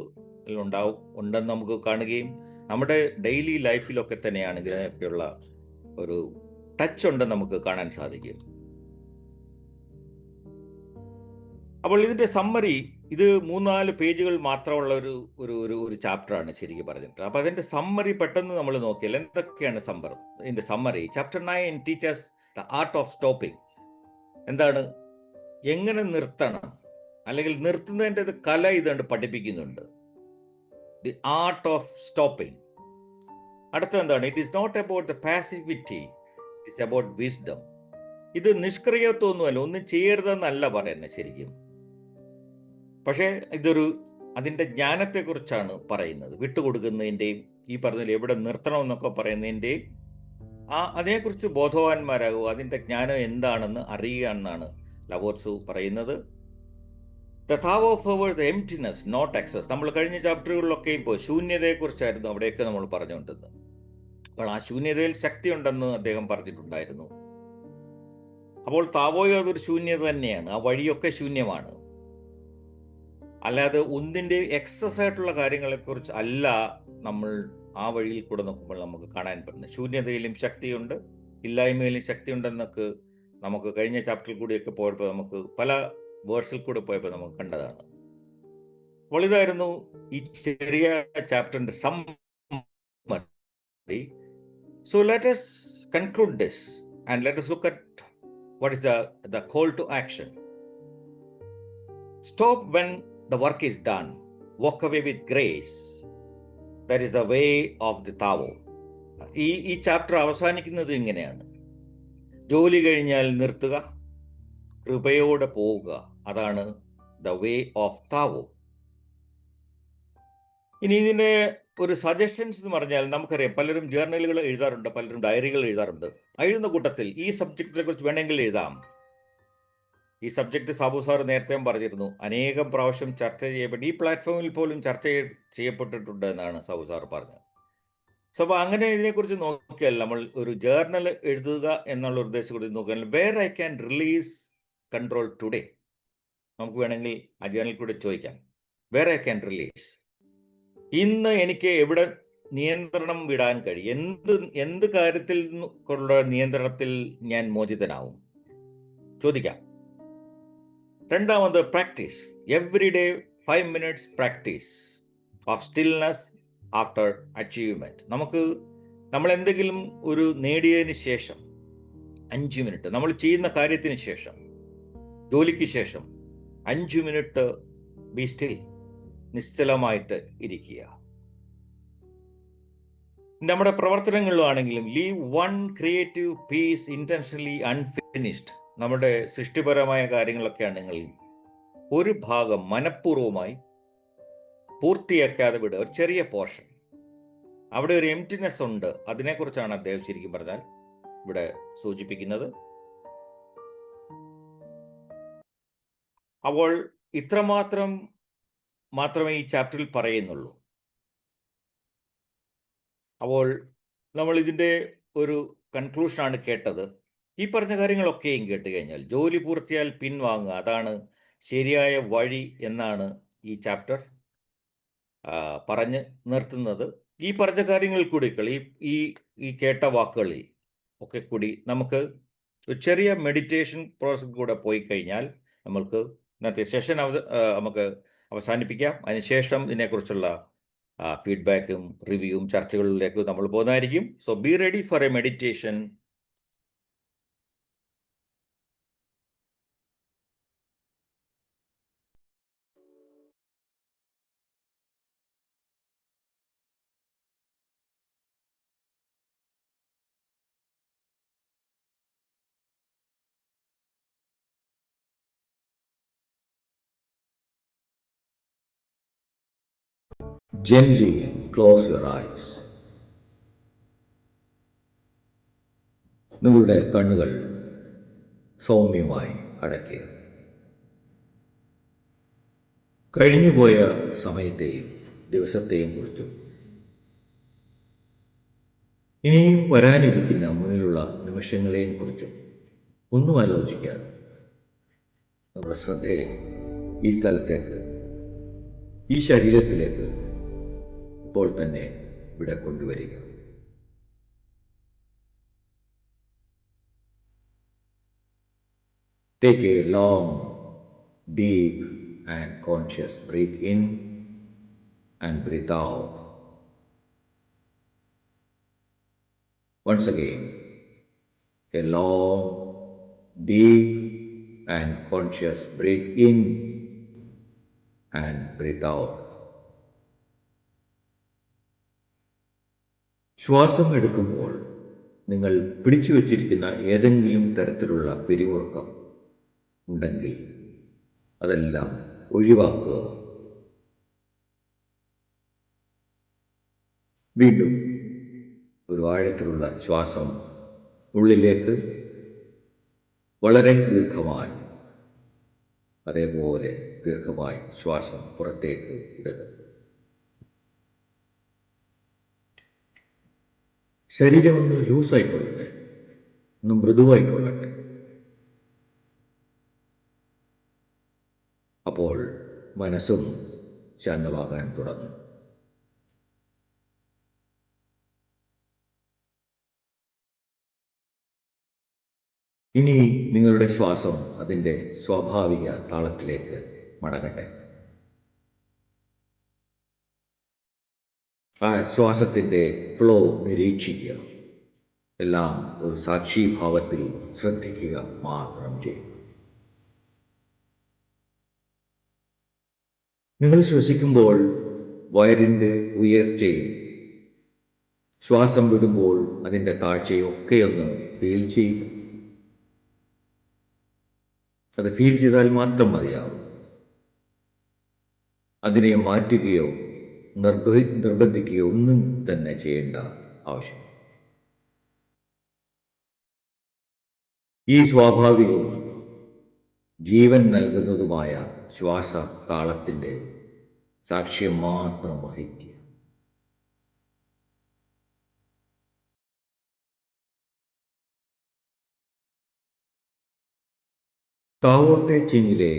ഉണ്ടെന്ന് നമുക്ക് കാണുകയും നമ്മുടെ ഡെയിലി ലൈഫിലൊക്കെ തന്നെയാണ് ഇതിനൊക്കെയുള്ള ഒരു ടച്ച് ഉണ്ടെന്ന് നമുക്ക് കാണാൻ സാധിക്കും. അപ്പോൾ ഇതിൻ്റെ സമ്മറി, ഇത് 3-4 പേജുകൾ മാത്രമുള്ള ഒരു ചാപ്റ്ററാണ് ശരിക്കും പറഞ്ഞിട്ട്. അപ്പോൾ അതിൻ്റെ സമ്മറി പെട്ടെന്ന് നമ്മൾ നോക്കിയാൽ എന്തൊക്കെയാണ് ഇതിൻ്റെ summary? Chapter 9 teaches the art of stopping. എന്താണ്, എങ്ങനെ നിർത്തണം അല്ലെങ്കിൽ നിർത്തുന്നതിൻ്റെ കല ഇതുകൊണ്ട് പഠിപ്പിക്കുന്നുണ്ട്. The art of stopping. അടുത്ത എന്താണ്? It is not about the passivity, it's about wisdom. ഇത് നിഷ്ക്രിയത്വമൊന്നുമല്ല, ഒന്നും ചെയ്യരുതെന്നല്ല പറയുന്നത് ശരിക്കും. പക്ഷേ അതിൻ്റെ ജ്ഞാനത്തെക്കുറിച്ചാണ് പറയുന്നത്. വിട്ടുകൊടുക്കുന്നതിൻ്റെയും ഈ പറഞ്ഞതിൽ എവിടെ നിർത്തണമെന്നൊക്കെ പറയുന്നതിൻ്റെയും അതിനെക്കുറിച്ച് ബോധവാന്മാരാകുക, അതിൻ്റെ ജ്ഞാനം എന്താണെന്ന് അറിയുക എന്നാണ് ലവോത്സു പറയുന്നത്. The Tao of ours the emptiness not excess. നമ്മൾ കഴിഞ്ഞ ചാപ്റ്ററുകളിലൊക്കെ ഇപ്പോൾ ശൂന്യതയെക്കുറിച്ചായിരുന്നു അവിടെയൊക്കെ നമ്മൾ പറഞ്ഞുകൊണ്ടിരുന്നത്. അപ്പോൾ ആ ശൂന്യതയിൽ ശക്തിയുണ്ടെന്ന് അദ്ദേഹം പറഞ്ഞിട്ടുണ്ടായിരുന്നു. അപ്പോൾ താവോയോ അതൊരു ശൂന്യത തന്നെയാണ്, ആ വഴിയൊക്കെ ശൂന്യമാണ്. അല്ലാതെ ഒന്നിൻ്റെ എക്സസ് ആയിട്ടുള്ള കാര്യങ്ങളെക്കുറിച്ച് അല്ല നമ്മൾ ആ വഴിയിൽ കൂടെ നോക്കുമ്പോൾ നമുക്ക് കാണാൻ പറ്റുന്നത്. ശൂന്യതയിലും ശക്തിയുണ്ട്, ഇല്ലായ്മയിലും ശക്തിയുണ്ടെന്നൊക്കെ നമുക്ക് കഴിഞ്ഞ ചാപ്റ്ററിൽ കൂടിയൊക്കെ പോയപ്പോൾ നമുക്ക് പല വേഴ്സിൽ കൂടെ പോയപ്പോൾ നമുക്ക് കണ്ടതാണ്. അപ്പോൾ ഇതായിരുന്നു ഈ ചെറിയ ചാപ്റ്ററിൻ്റെ summary. So let us conclude this and let us look at what is the call to action. Stop when the work is done. Walk away with grace. That is the way of the Tao. ഈ ചാപ്റ്റർ അവസാനിക്കുന്നത് ഇങ്ങനെയാണ്: ജോലി കഴിഞ്ഞാൽ നിർത്തുക, കൃപയോടെ പോവുക. അതാണ് ദ വേ ഓഫ് താവോ. ഇനി ഇതിൻ്റെ ഒരു സജഷൻസ് എന്ന് പറഞ്ഞാൽ നമുക്കറിയാം, പലരും ജേർണലുകൾ എഴുതാറുണ്ട്, പലരും ഡയറികൾ എഴുതാറുണ്ട്. എഴുതുന്ന കൂട്ടത്തിൽ ഈ സബ്ജക്റ്റിനെ കുറിച്ച് വേണമെങ്കിൽ എഴുതാം. ഈ സബ്ജക്റ്റ് സാബു സാർ നേരത്തെ പറഞ്ഞിരുന്നു, അനേകം പ്രാവശ്യം ചർച്ച ചെയ്യപ്പെട്ട് ഈ പ്ലാറ്റ്ഫോമിൽ പോലും ചർച്ച ചെയ്യപ്പെട്ടിട്ടുണ്ട് എന്നാണ് സാബു സാർ പറഞ്ഞത്. സോ അപ്പോൾ അങ്ങനെ ഇതിനെക്കുറിച്ച് നോക്കിയാൽ നമ്മൾ ഒരു ജേർണൽ എഴുതുക എന്നുള്ള ഉദ്ദേശത്തെക്കുറിച്ച് നോക്കിയാൽ where I can release control today. നമുക്ക് വേണമെങ്കിൽ ആ ജേർണൽ കൂടെ ചോദിക്കാം, വേർ ഐ ക്യാൻ റിലീസ്. ഇന്ന് എനിക്ക് എവിടെ നിയന്ത്രണം വിടാൻ കഴിയും, എന്ത് കാര്യത്തിൽ ഉള്ള നിയന്ത്രണത്തിൽ ഞാൻ മോചിതനാവും ചോദിക്കാം. രണ്ടാമത് practice, every day 5 minutes practice of stillness after achievement. നമ്മൾ എന്തെങ്കിലും ഒരു നേടിയതിന് ശേഷം 5 മിനിറ്റ്, നമ്മൾ ചെയ്യുന്ന കാര്യത്തിന് ശേഷം, ജോലിക്ക് ശേഷം 5 മിനിറ്റ് ബി സ്റ്റിൽ, നിശ്ചലമായിട്ട് ഇരിക്കുക. നമ്മുടെ പ്രവർത്തനങ്ങളിലാണെങ്കിലും leave 1 creative piece intentionally unfinished. നമ്മുടെ സൃഷ്ടിപരമായ കാര്യങ്ങളൊക്കെ ആണെങ്കിൽ ഒരു ഭാഗം മനഃപൂർവ്വമായി പൂർത്തിയാക്കാതെ വിടുക, ഒരു ചെറിയ പോർഷൻ. അവിടെ ഒരു എംപ്റ്റിനെസ് ഉണ്ട്, അതിനെക്കുറിച്ചാണ് അദ്ദേഹം ശരിക്കും പറഞ്ഞാൽ ഇവിടെ സൂചിപ്പിക്കുന്നത്. അപ്പോൾ മാത്രമേ ഈ ചാപ്റ്ററിൽ പറയുന്നുള്ളൂ. അപ്പോൾ നമ്മൾ ഇതിൻ്റെ ഒരു കൺക്ലൂഷനാണ് കേട്ടത്. ഈ പറഞ്ഞ കാര്യങ്ങളൊക്കെയും കേട്ട് കഴിഞ്ഞാൽ ജോലി പൂർത്തിയാൽ പിൻവാങ്ങുക, അതാണ് ശരിയായ വഴി എന്നാണ് ഈ ചാപ്റ്റർ പറഞ്ഞ് നിർത്തുന്നത്. ഈ പറഞ്ഞ കാര്യങ്ങൾ കൂടി ഈ കേട്ട വാക്കുകളിൽ ഒക്കെ കൂടി നമുക്ക് ഒരു ചെറിയ മെഡിറ്റേഷൻ പ്രോസസ് കൂടെ പോയി കഴിഞ്ഞാൽ നമ്മൾക്ക് ഇന്നത്തെ സെഷൻ നമുക്ക് അവസാനിപ്പിക്കാം. അതിനുശേഷം ഇതിനെക്കുറിച്ചുള്ള ഫീഡ്ബാക്കും റിവ്യൂവും ചർച്ചകളിലേക്കും നമ്മൾ പോകുന്നതായിരിക്കും. So be ready for A meditation. Gently close your eyes. നിങ്ങളുടെ കണ്ണുകൾ സൗമ്യമായി അടയ്ക്കുക. കഴിഞ്ഞുപോയ സമയത്തെയും ദിവസത്തെയും കുറിച്ചും ഇനിയും വരാനിരിക്കുന്ന മുന്നിലുള്ള നിമിഷങ്ങളെയും കുറിച്ചും ഒന്നും ആലോചിക്കാതെ നമ്മുടെ ശ്രദ്ധയെ ഈ സ്ഥലത്തേക്ക്, ഈ ശരീരത്തിലേക്ക് ഇപ്പോൾ തന്നെ ഇവിടെ കൊണ്ടുവരിക. Take a long, deep and conscious breath in and breathe out. Once again, a long, deep and conscious breath in and breathe out. ശ്വാസം എടുക്കുമ്പോൾ നിങ്ങൾ പിടിച്ചു വച്ചിരിക്കുന്ന ഏതെങ്കിലും തരത്തിലുള്ള പിരിമുറുക്കം ഉണ്ടെങ്കിൽ അതെല്ലാം ഒഴിവാക്കുക. വീണ്ടും ഒരു ആഴത്തിലുള്ള ശ്വാസം ഉള്ളിലേക്ക് വളരെ ദീർഘമായി, അതേപോലെ ദീർഘമായി ശ്വാസം പുറത്തേക്ക് ഇടുക. ശരീരം ഒന്ന് ലൂസായിക്കൊള്ളട്ടെ, ഒന്ന് മൃദുവായിക്കൊള്ളട്ടെ. അപ്പോൾ മനസ്സും ശാന്തമാകാൻ തുടങ്ങും. ഇനി നിങ്ങളുടെ ശ്വാസം അതിൻ്റെ സ്വാഭാവിക താളത്തിലേക്ക് മടങ്ങട്ടെ. ആ ശ്വാസത്തിൻ്റെ ഫ്ലോ നിരീക്ഷിക്കുക. എല്ലാം ഒരു സാക്ഷിഭാവത്തിൽ ശ്രദ്ധിക്കുക മാത്രം ചെയ്യും. നിങ്ങൾ ശ്വസിക്കുമ്പോൾ വയറിൻ്റെ ഉയർച്ചയും ശ്വാസം വിടുമ്പോൾ അതിൻ്റെ താഴ്ചയും ഒക്കെയൊന്ന് ഫീൽ ചെയ്യുക. അത് ഫീൽ ചെയ്താൽ മാത്രം മതിയാവും. അതിനെ മാറ്റുകയോ നിർബന്ധിക്കുകയോ ഒന്നും തന്നെ ചെയ്യേണ്ട ആവശ്യം. ഈ സ്വാഭാവികവും ജീവൻ നൽകുന്നതുമായ ശ്വാസ താളത്തിൻ്റെ സാക്ഷ്യം മാത്രം വഹിക്കുക. താവോ തേ ചിങ്ങിലെ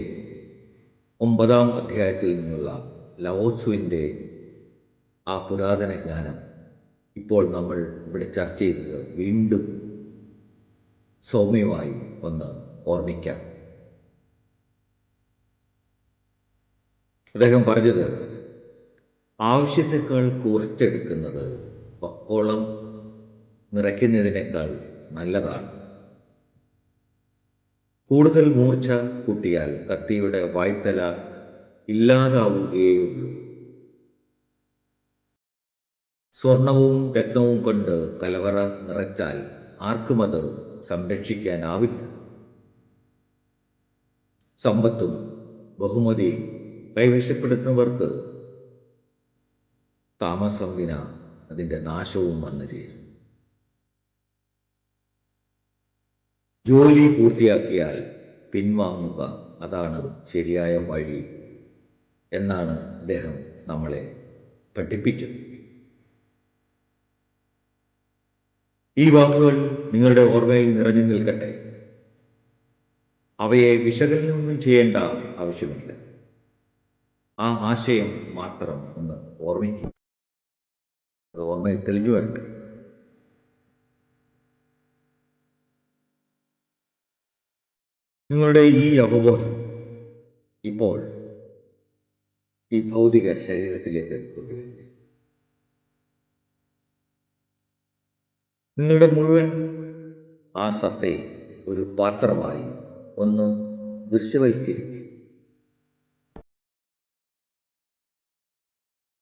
9-ാം അധ്യായത്തിൽ നിന്നുള്ള ലവോത്സുവിൻ്റെ ആ പുരാതന ജ്ഞാനം ഇപ്പോൾ നമ്മൾ ഇവിടെ ചർച്ച ചെയ്തത് വീണ്ടും സൗമ്യമായി ഒന്ന് ഓർമ്മിക്കാം. അദ്ദേഹം പറഞ്ഞത്, ആവശ്യത്തെക്കാൾ കുറച്ചെടുക്കുന്നത് പക്കോളം നിറയ്ക്കുന്നതിനേക്കാൾ നല്ലതാണ്. കൂടുതൽ മൂർച്ച കൂട്ടിയാൽ കത്തിയുടെ വായ്ത്തല ഇല്ലാതാവുകയുള്ളൂ. സ്വർണവും രത്നവും കൊണ്ട് കലവറ നിറച്ചാൽ ആർക്കും അത് സംരക്ഷിക്കാനാവില്ല. സമ്പത്തും ബഹുമതിയും കൈവശപ്പെടുത്തുന്നവർക്ക് താമസം വിന അതിൻ്റെ നാശവും വന്നു ചേരും. ജോലി പൂർത്തിയാക്കിയാൽ പിൻവാങ്ങുക, അതാണ് ശരിയായ വഴി എന്നാണ് അദ്ദേഹം നമ്മളെ പഠിപ്പിച്ചത്. ഈ വാക്കുകൾ നിങ്ങളുടെ ഓർമ്മയിൽ നിറഞ്ഞു നിൽക്കട്ടെ. അവയെ വിശകലനമൊന്നും ചെയ്യേണ്ട ആവശ്യമില്ല. ആ ആശയം മാത്രം ഒന്ന് ഓർമ്മിക്കുക. അത് ഓർമ്മയിൽ തെളിഞ്ഞു വരട്ടെ. നിങ്ങളുടെ ഈ അവബോധം ഇപ്പോൾ ഈ ഭൗതിക ശരീരത്തിലേക്ക് കൊണ്ടുവരും. നിങ്ങളുടെ മുഴുവൻ ആ സത്തയെ ഒരു പാത്രമായി ഒന്ന് ദൃശ്യവൽക്കരിക്കുക.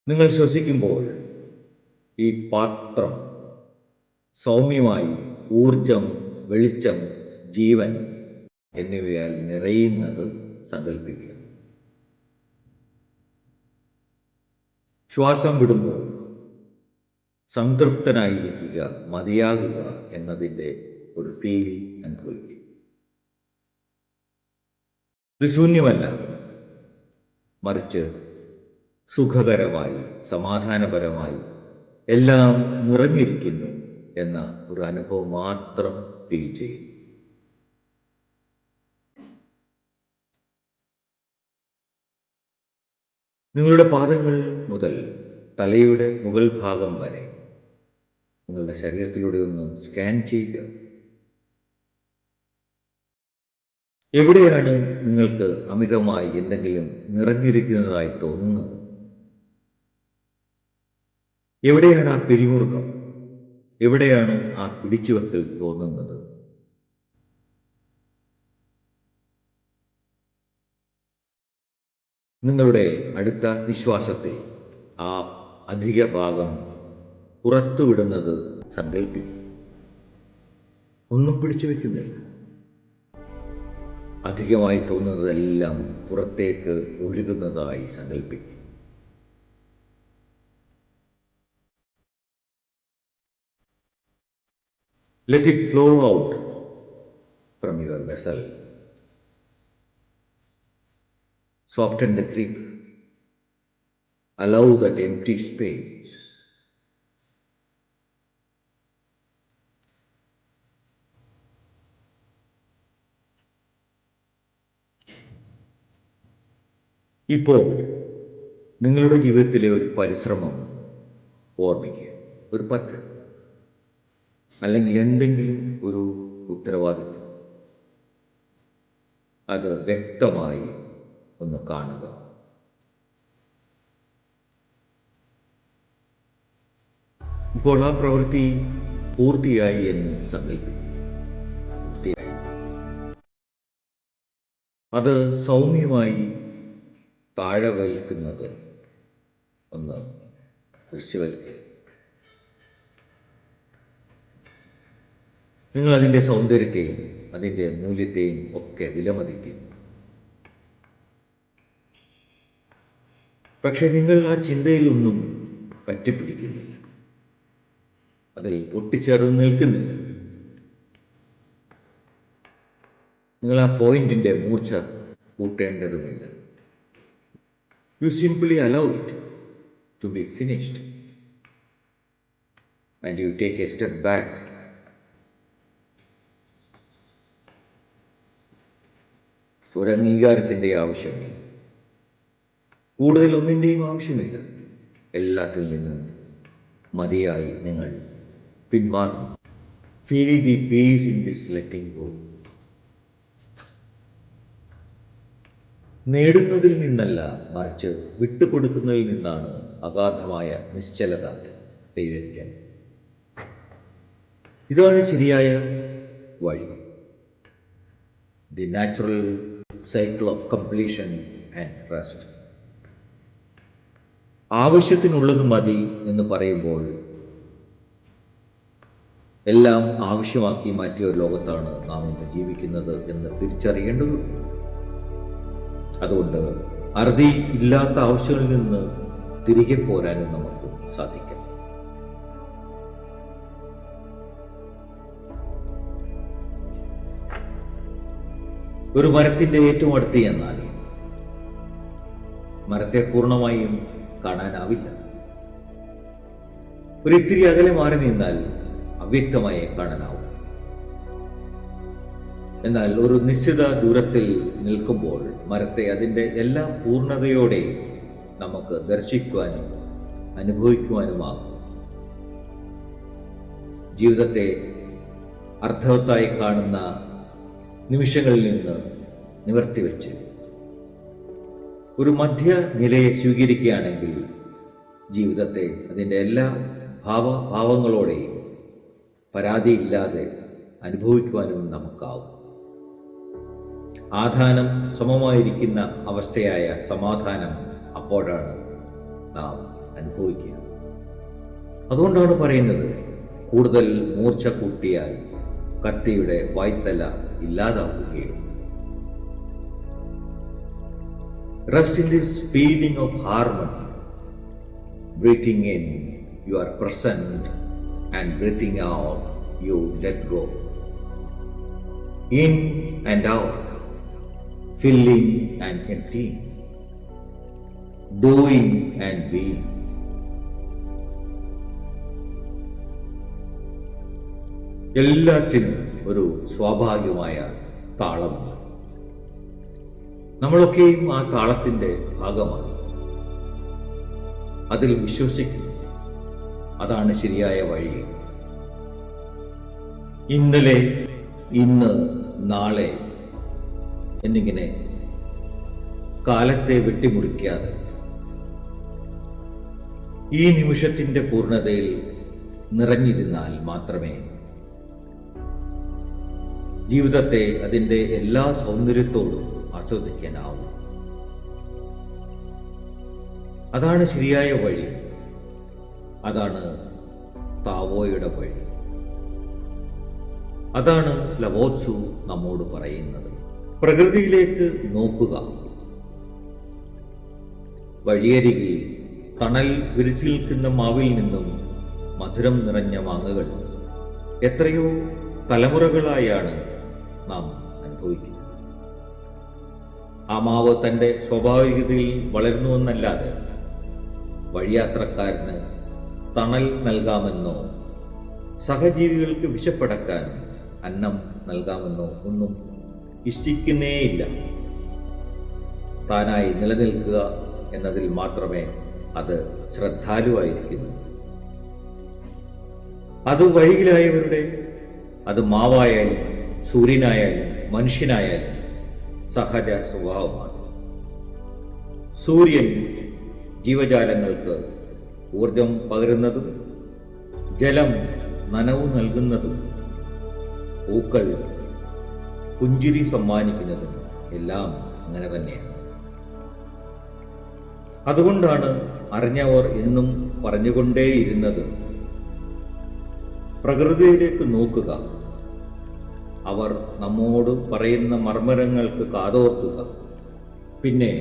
നിങ്ങൾ ശ്വസിക്കുമ്പോൾ ഈ പാത്രം സൗമ്യമായി ഊർജം, വെളിച്ചം, ജീവൻ എന്നിവയാൽ നിറയുന്നത് സങ്കല്പിക്കുക. ശ്വാസം വിടുമ്പോൾ സംതൃപ്തനായിരിക്കുക, മതിയാകുക എന്നതിൻ്റെ ഒരു ഫീൽ അനുഭവിക്കുക. ഇത് ശൂന്യമല്ല, മറിച്ച് സുഖകരമായി, സമാധാനപരമായി എല്ലാം നിറഞ്ഞിരിക്കുന്നു എന്ന ഒരു അനുഭവം മാത്രം ഫീൽ ചെയ്യുന്നു. നിങ്ങളുടെ പാദങ്ങൾ മുതൽ തലയുടെ മുകൾ ഭാഗം വരെ നിങ്ങളുടെ ശരീരത്തിലൂടെ ഒന്ന് സ്കാൻ ചെയ്യുക. എവിടെയാണ് നിങ്ങൾക്ക് അമിതമായി എന്തെങ്കിലും നിറഞ്ഞിരിക്കുന്നതായി തോന്നുന്നത്? എവിടെയാണ് ആ പിരിമുറുക്കം? എവിടെയാണ് ആ പിടിച്ചുവെക്കൽ തോന്നുന്നത്? നിങ്ങളുടെ അടുത്ത നിശ്വാസത്തെ ആ അധിക ഭാഗം പുറത്തുവിടുന്നത് സങ്കല്പിക്കും. ഒന്നും പിടിച്ചു വെക്കുന്നില്ല. അധികമായി തോന്നുന്നതെല്ലാം പുറത്തേക്ക് ഒഴുകുന്നതായി സങ്കല്പിക്കും. Let it flow out from your vessel. Soften the grip. Allow that empty space. ഇപ്പോൾ നിങ്ങളുടെ ജീവിതത്തിലെ ഒരു പരിശ്രമം ഓർമ്മിക്കുക. ഒരു പദ്ധതി അല്ലെങ്കിൽ എന്തെങ്കിലും ഒരു ഉത്തരവാദിത്വം, അത് വ്യക്തമായി ഒന്ന് കാണുക. ഇപ്പോൾ ആ പ്രവൃത്തി പൂർത്തിയായി എന്ന് സങ്കല്പിക്കും. അത് സൗമ്യമായി താഴെ വലിക്കുന്നത് ഒന്ന് ദൃശ്യവൽക്കരിക്കുക. നിങ്ങൾ അതിൻ്റെ സൗന്ദര്യത്തെയും അതിൻ്റെ മൂല്യത്തെയും ഒക്കെ വിലമതിക്കുന്നു. പക്ഷെ നിങ്ങൾ ആ ചിന്തയിലൊന്നും പറ്റിപ്പിടിക്കുന്നില്ല, അതിൽ ഒട്ടിച്ചേർന്ന് നിൽക്കുന്നില്ല. നിങ്ങൾ ആ പോയിന്റിൻ്റെ മൂർച്ച കൂട്ടേണ്ടതുമില്ല. You simply allow it to be finished and you take a step back. ഒരു അംഗീകാരത്തിൻ്റെ ആവശ്യമില്ല, കൂടുതൽ ഒന്നിൻ്റെയും ആവശ്യമില്ല. എല്ലാത്തിൽ നിന്നും മതിയായി നിങ്ങൾ പിന്മാറും. Feel the peace in this letting go. നേടുന്നതിൽ നിന്നല്ല, മറിച്ച് വിട്ടുകൊടുക്കുന്നതിൽ നിന്നാണ് അഗാധമായ നിശ്ചലത കൈവരിക്കാൻ. ഇതാണ് ശരിയായ വഴി. The natural cycle of completion and rest. ആവശ്യത്തിനുള്ളത് മതി എന്ന് പറയുമ്പോൾ എല്ലാം ആവശ്യമാക്കി മാറ്റിയ ഒരു ലോകത്താണ് നാം ഇന്ന് ജീവിക്കുന്നത് എന്ന് തിരിച്ചറിയേണ്ടതുണ്ട്. അതുകൊണ്ട് അറുതി ഇല്ലാത്ത ആവശ്യങ്ങളിൽ നിന്ന് തിരികെ പോരാനും നമുക്ക് സാധിക്കണം. ഒരു മരത്തിൻ്റെ ഏറ്റവും അടുത്ത് ചെന്നാൽ മരത്തെ പൂർണ്ണമായും കാണാനാവില്ല. ഒരിത്തിരി അകലെ മാറി നിന്നാൽ അവ്യക്തമായി കാണാനാവും. എന്നാൽ ഒരു നിശ്ചിത ദൂരത്തിൽ നിൽക്കുമ്പോൾ മരത്തെ അതിൻ്റെ എല്ലാ പൂർണ്ണതയോടെ നമുക്ക് ദർശിക്കുവാനും അനുഭവിക്കുവാനുമാകും. ജീവിതത്തെ അർത്ഥവത്തായി കാണുന്ന നിമിഷങ്ങളിൽ നിന്ന് നിവർത്തിവെച്ച് ഒരു മധ്യ നിലയെ സ്വീകരിക്കുകയാണെങ്കിൽ ജീവിതത്തെ അതിൻ്റെ എല്ലാ ഭാവങ്ങളോടെയും പരാതിയില്ലാതെ അനുഭവിക്കുവാനും നമുക്കാവും. ആധാനം സമമായിരിക്കുന്ന അവസ്ഥയായ സമാധാനം അപ്പോഴാണ് നാം അനുഭവിക്കുക. അതുകൊണ്ടാണ് പറയുന്നത്, കൂടുതൽ മൂർച്ച കൂട്ടിയാൽ കത്തിയുടെ വായ്ത്തല ഇല്ലാതാവുകയും. Rest in this feeling of harmony. Breathing in, you are present, and breathing out, you let go. In and out, filling and emptying, doing and being. എല്ലാത്തിനും ഒരു സ്വാഭാവികമായ താളമുണ്ട്. നമ്മളൊക്കെയും ആ താളത്തിൻ്റെ ഭാഗമാണ്. അതിൽ വിശ്വസിക്കുന്നു. അതാണ് ശരിയായ വഴി. ഇന്നലെ, ഇന്ന്, നാളെ എന്നിങ്ങനെ കാലത്തെ വെട്ടിമുറിക്കാതെ ഈ നിമിഷത്തിൻ്റെ പൂർണ്ണതയിൽ നിറഞ്ഞിരുന്നാൽ മാത്രമേ ജീവിതത്തെ അതിൻ്റെ എല്ലാ സൗന്ദര്യത്തോടും ആസ്വദിക്കാനാവും. അതാണ് ശരിയായ വഴി. അതാണ് താവോയുടെ വഴി. അതാണ് ലവോത്സു നമ്മോട് പറയുന്നത്. പ്രകൃതിയിലേക്ക് നോക്കുക. വഴിയരികിൽ തണൽ വിരിച്ചു നിൽക്കുന്ന മാവിൽ നിന്നും മധുരം നിറഞ്ഞ മാങ്ങകൾ എത്രയോ തലമുറകളായാണ് നാം അനുഭവിക്കുന്നത്. ആ മാവ് തൻ്റെ സ്വാഭാവികതയിൽ വളരുന്നുവെന്നല്ലാതെ വഴിയാത്രക്കാരന് തണൽ നൽകാമെന്നോ സഹജീവികൾക്ക് വിശപ്പടക്കാൻ അന്നം നൽകാമെന്നോ ഒന്നും ഇഷ്ടിക്കുന്നേയില്ല. താനായി നിലനിൽക്കുക എന്നതിൽ മാത്രമേ അത് ശ്രദ്ധാലുവായിരിക്കുന്നു. അത് വഴിയിലായവരുടെ, അത് മാവായാലും സൂര്യനായാലും മനുഷ്യനായാലും സഹജ സ്വഭാവമാണ്. സൂര്യൻ ജീവജാലങ്ങൾക്ക് ഊർജം പകരുന്നതും ജലം നനവ് നൽകുന്നതും പൂക്കൾ പുഞ്ചിരി സമ്മാനിക്കുന്നതും എല്ലാം അങ്ങനെ തന്നെയാണ്. അതുകൊണ്ടാണ് അറിഞ്ഞവർ എന്നും പറഞ്ഞുകൊണ്ടേയിരുന്നത്, പ്രകൃതിയിലേക്ക് നോക്കുക, അവർ നമ്മോട് പറയുന്ന മർമ്മരങ്ങൾക്ക് കാതോർക്കുക, പിന്നെ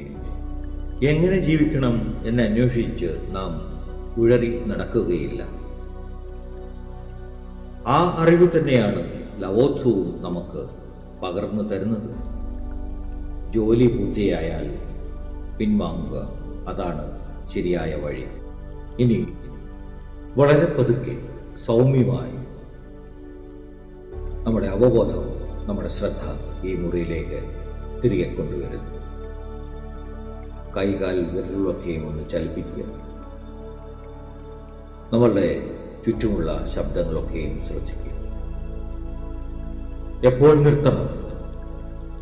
എങ്ങനെ ജീവിക്കണം എന്നന്വേഷിച്ച് നാം ഉഴറി നടക്കുകയില്ല. ആ അറിവ് തന്നെയാണ് ലവോത്സവും നമുക്ക് പകർന്നു തരുന്നത്. ജോലി പൂർത്തിയായാൽ പിൻവാങ്ങുക, അതാണ് ശരിയായ വഴി. ഇനി വളരെ പതുക്കെ സൗമ്യമായി നമ്മുടെ അവബോധം, നമ്മുടെ ശ്രദ്ധ ഈ മുറിയിലേക്ക് തിരികെ കൊണ്ടുവരുന്നു. കൈകാൽ വിരലുകളൊക്കെയും ഒന്ന് ചലിപ്പിക്കുക. നമ്മളുടെ ചുറ്റുമുള്ള ശബ്ദങ്ങളൊക്കെയും ശ്രദ്ധിക്കുക. എപ്പോൾ നിർത്തണം,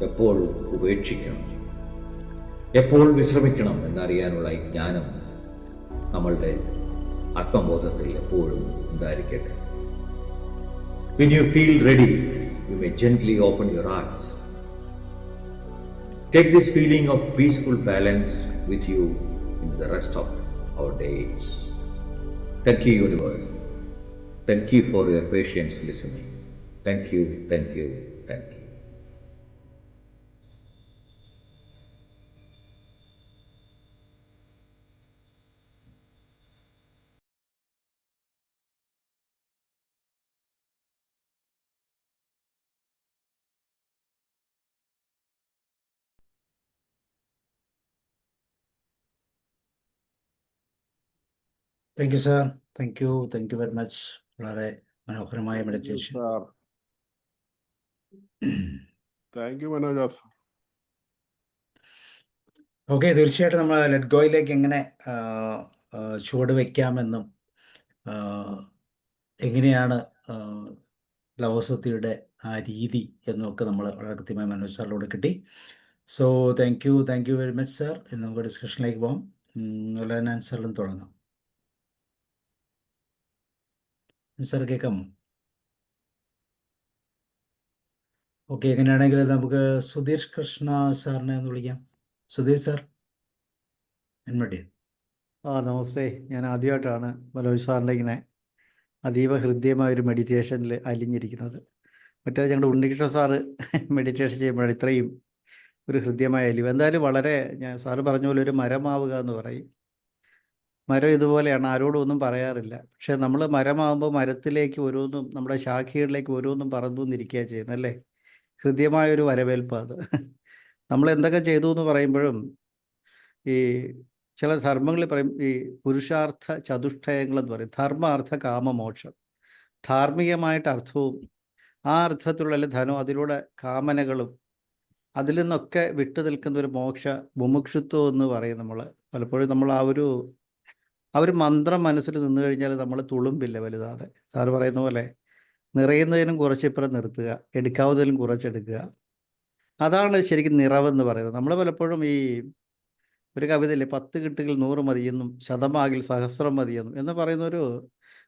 എപ്പോൾ ഉപേക്ഷിക്കണം, എപ്പോൾ വിശ്രമിക്കണം എന്നറിയാനുള്ള ഈ ജ്ഞാനം നമ്മളുടെ ആത്മബോധത്തിൽ എപ്പോഴും ഉണ്ടായിരിക്കട്ടെ. When you feel ready, you may gently open your eyes. Take this feeling of peaceful balance with you in the rest of our days. Thank you, universe. Thank you for your patience listening. Thank you, thank you, thank you. Thank you sir. Thank you very much. വളരെ മനോഹരമായ meditation. Sir thank you Manoj sir. Okay, തീർച്ചയായിട്ടും നമ്മൾ ലെറ്റ് ഗോയിലേക്ക് എങ്ങനെ ചുവട് വയ്ക്കാമെന്നും എങ്ങനെയാണ് ലവോസത്തിയുടെ ആ രീതി എന്നൊക്കെ നമ്മൾ വളരെ കൃത്യമായി മനോജ് സാറിലൂടെ കിട്ടി. So thank you very much sir. നമുക്ക് ഡിസ്കഷനിലേക്ക് പോകാം. ആൻസറിലും തുടങ്ങാം. സാർ കേൾക്കാമോ? ഓക്കെ, എങ്ങനെയാണെങ്കിൽ നമുക്ക് സുധീർ കൃഷ്ണ സാറിനെ ഒന്ന് വിളിക്കാം. സുധീർ സാർ, എന്മടി. നമസ്തേ. ഞാൻ ആദ്യമായിട്ടാണ് മനോജ് സാറിൻ്റെ ഇങ്ങനെ അതീവ ഹൃദ്യമായ ഒരു മെഡിറ്റേഷനിൽ അലിഞ്ഞിരിക്കുന്നത്. മറ്റേത് ഞങ്ങളുടെ ഉണ്ണികൃഷ്ണ സാറ് മെഡിറ്റേഷൻ ചെയ്യുമ്പോഴാണ് ഇത്രയും ഒരു ഹൃദ്യമായ അലിവ്. എന്തായാലും വളരെ, ഞാൻ സാറ് പറഞ്ഞ പോലെ ഒരു മരമാവുക എന്ന് പറയും. മരം ഇതുപോലെയാണ്, ആരോടും ഒന്നും പറയാറില്ല. പക്ഷെ നമ്മൾ മരമാകുമ്പോൾ മരത്തിലേക്ക് ഓരോന്നും, നമ്മുടെ ശാഖകളിലേക്ക് ഓരോന്നും പറന്നുകൊണ്ടിരിക്കുക ചെയ്യുന്നത്, അല്ലേ? ഹൃദ്യമായൊരു വരവേൽപ്പ് അത്. നമ്മൾ എന്തൊക്കെ ചെയ്തു എന്ന് പറയുമ്പോഴും ഈ ചില ധർമ്മങ്ങളിൽ പറയും, ഈ പുരുഷാർത്ഥ ചതുഷ്ടയങ്ങളെന്ന് പറയും. ധർമ്മ, അർത്ഥ, കാമ, മോക്ഷം. ധാർമ്മികമായിട്ട് അർത്ഥവും ആ അർത്ഥത്തിലുള്ള ധനവും അതിലൂടെ കാമനകളും അതിൽ നിന്നൊക്കെ വിട്ടു നിൽക്കുന്ന ഒരു മോക്ഷ മുമുക്ഷുത്വം എന്ന് പറയും. നമ്മൾ പലപ്പോഴും നമ്മൾ ആ ഒരു മന്ത്രം മനസ്സിൽ നിന്ന് കഴിഞ്ഞാൽ നമ്മൾ തുളുമ്പില്ല വലുതാതെ. സാറ് പറയുന്ന പോലെ നിറയുന്നതിനും കുറച്ചിപ്പുറം നിർത്തുക, എടുക്കാവുന്നതിലും കുറച്ചെടുക്കുക. അതാണ് ശരിക്കും നിറവെന്ന് പറയുന്നത്. നമ്മൾ പലപ്പോഴും ഈ ഒരു കവിതയില്ലേ, 10 കിട്ടുകിൽ 100 മതിയെന്നും ശതമാകിൽ സഹസ്രം മതിയെന്നും എന്ന് പറയുന്നൊരു,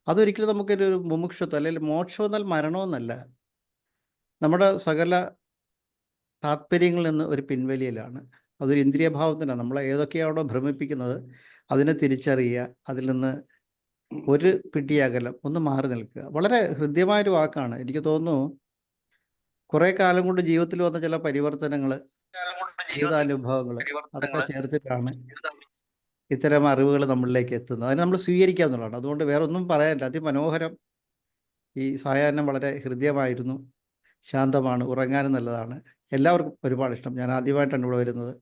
അതൊരിക്കലും നമുക്കൊരു മുമുക്ഷത്വം അല്ലെങ്കിൽ മോക്ഷം എന്നാൽ മരണമെന്നല്ല, നമ്മുടെ സകല താത്പര്യങ്ങളിൽ നിന്ന് ഒരു പിൻവലിയലാണ്. അതൊരു ഇന്ദ്രിയഭാവത്തിനാണ്. നമ്മളെ ഏതൊക്കെയാണോ ഭ്രമിപ്പിക്കുന്നത് അതിനെ തിരിച്ചറിയുക, അതിൽ നിന്ന് ഒരു പിടി അകലം, ഒന്ന് മാറി നിൽക്കുക. വളരെ ഹൃദ്യമായൊരു വാക്കാണ്. എനിക്ക് തോന്നുന്നു കുറേ കാലം കൊണ്ട് ജീവിതത്തിൽ വന്ന ചില പരിവർത്തനങ്ങൾ, ജീവിതാനുഭവങ്ങൾ, അതൊക്കെ ചേർത്തിട്ടാണ് ഇത്തരം അറിവുകൾ നമ്മളിലേക്ക് എത്തുന്നത്. അതിനെ നമ്മൾ സ്വീകരിക്കുക എന്നുള്ളതാണ്. അതുകൊണ്ട് വേറെ ഒന്നും പറയാനില്ല. അതിമനോഹരം. ഈ സായാഹ്നം വളരെ ഹൃദ്യമായിരുന്നു, ശാന്തമാണ്, ഉറങ്ങാനും നല്ലതാണ്. എല്ലാവർക്കും ഒരുപാട് ഇഷ്ടം. ഞാൻ ആദ്യമായിട്ടാണ് ഇവിടെ വരുന്നത്.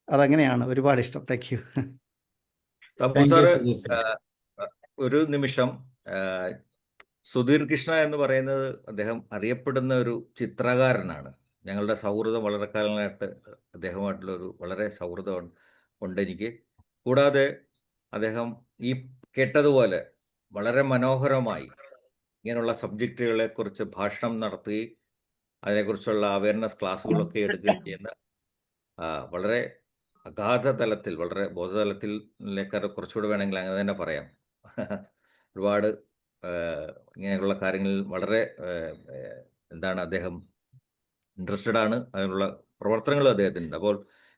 അതങ്ങനെയാണ്, ഒരുപാട് ഇഷ്ടം. Thank you. തപ്പു thank you sir Sudheer sir. ഒരു നിമിഷം. സുധീർ കൃഷ്ണ എന്ന് പറയുന്നത് അദ്ദേഹം അറിയപ്പെടുന്ന ഒരു ചിത്രകാരനാണ്. ഞങ്ങളുടെ സൗഹൃദം വളരെ കാലങ്ങളായിട്ട് അദ്ദേഹമായിട്ടുള്ള ഒരു വളരെ സൗഹൃദം ഉണ്ട് എനിക്ക്. കൂടാതെ അദ്ദേഹം ഈ കേട്ടതുപോലെ വളരെ മനോഹരമായി ഇങ്ങനെയുള്ള സബ്ജക്റ്റുകളെക്കുറിച്ച് ഭാഷണം നടത്തുകയും അതിനെക്കുറിച്ചുള്ള അവയർനെസ് ക്ലാസ്സുകളൊക്കെ എടുക്കുകയും ചെയ്യുന്ന വളരെ അഗാധ തലത്തിൽ, വളരെ ബോധതലത്തിലേക്ക് കുറച്ചുകൂടെ വേണമെങ്കിൽ അങ്ങനെ തന്നെ പറയാം. ഒരുപാട് ഇങ്ങനെയുള്ള കാര്യങ്ങളിൽ വളരെ എന്താണ് അദ്ദേഹം ഇൻട്രസ്റ്റഡ് ആണ്. അതിനുള്ള പ്രവർത്തനങ്ങളും അദ്ദേഹത്തിനുണ്ട്. അപ്പോൾ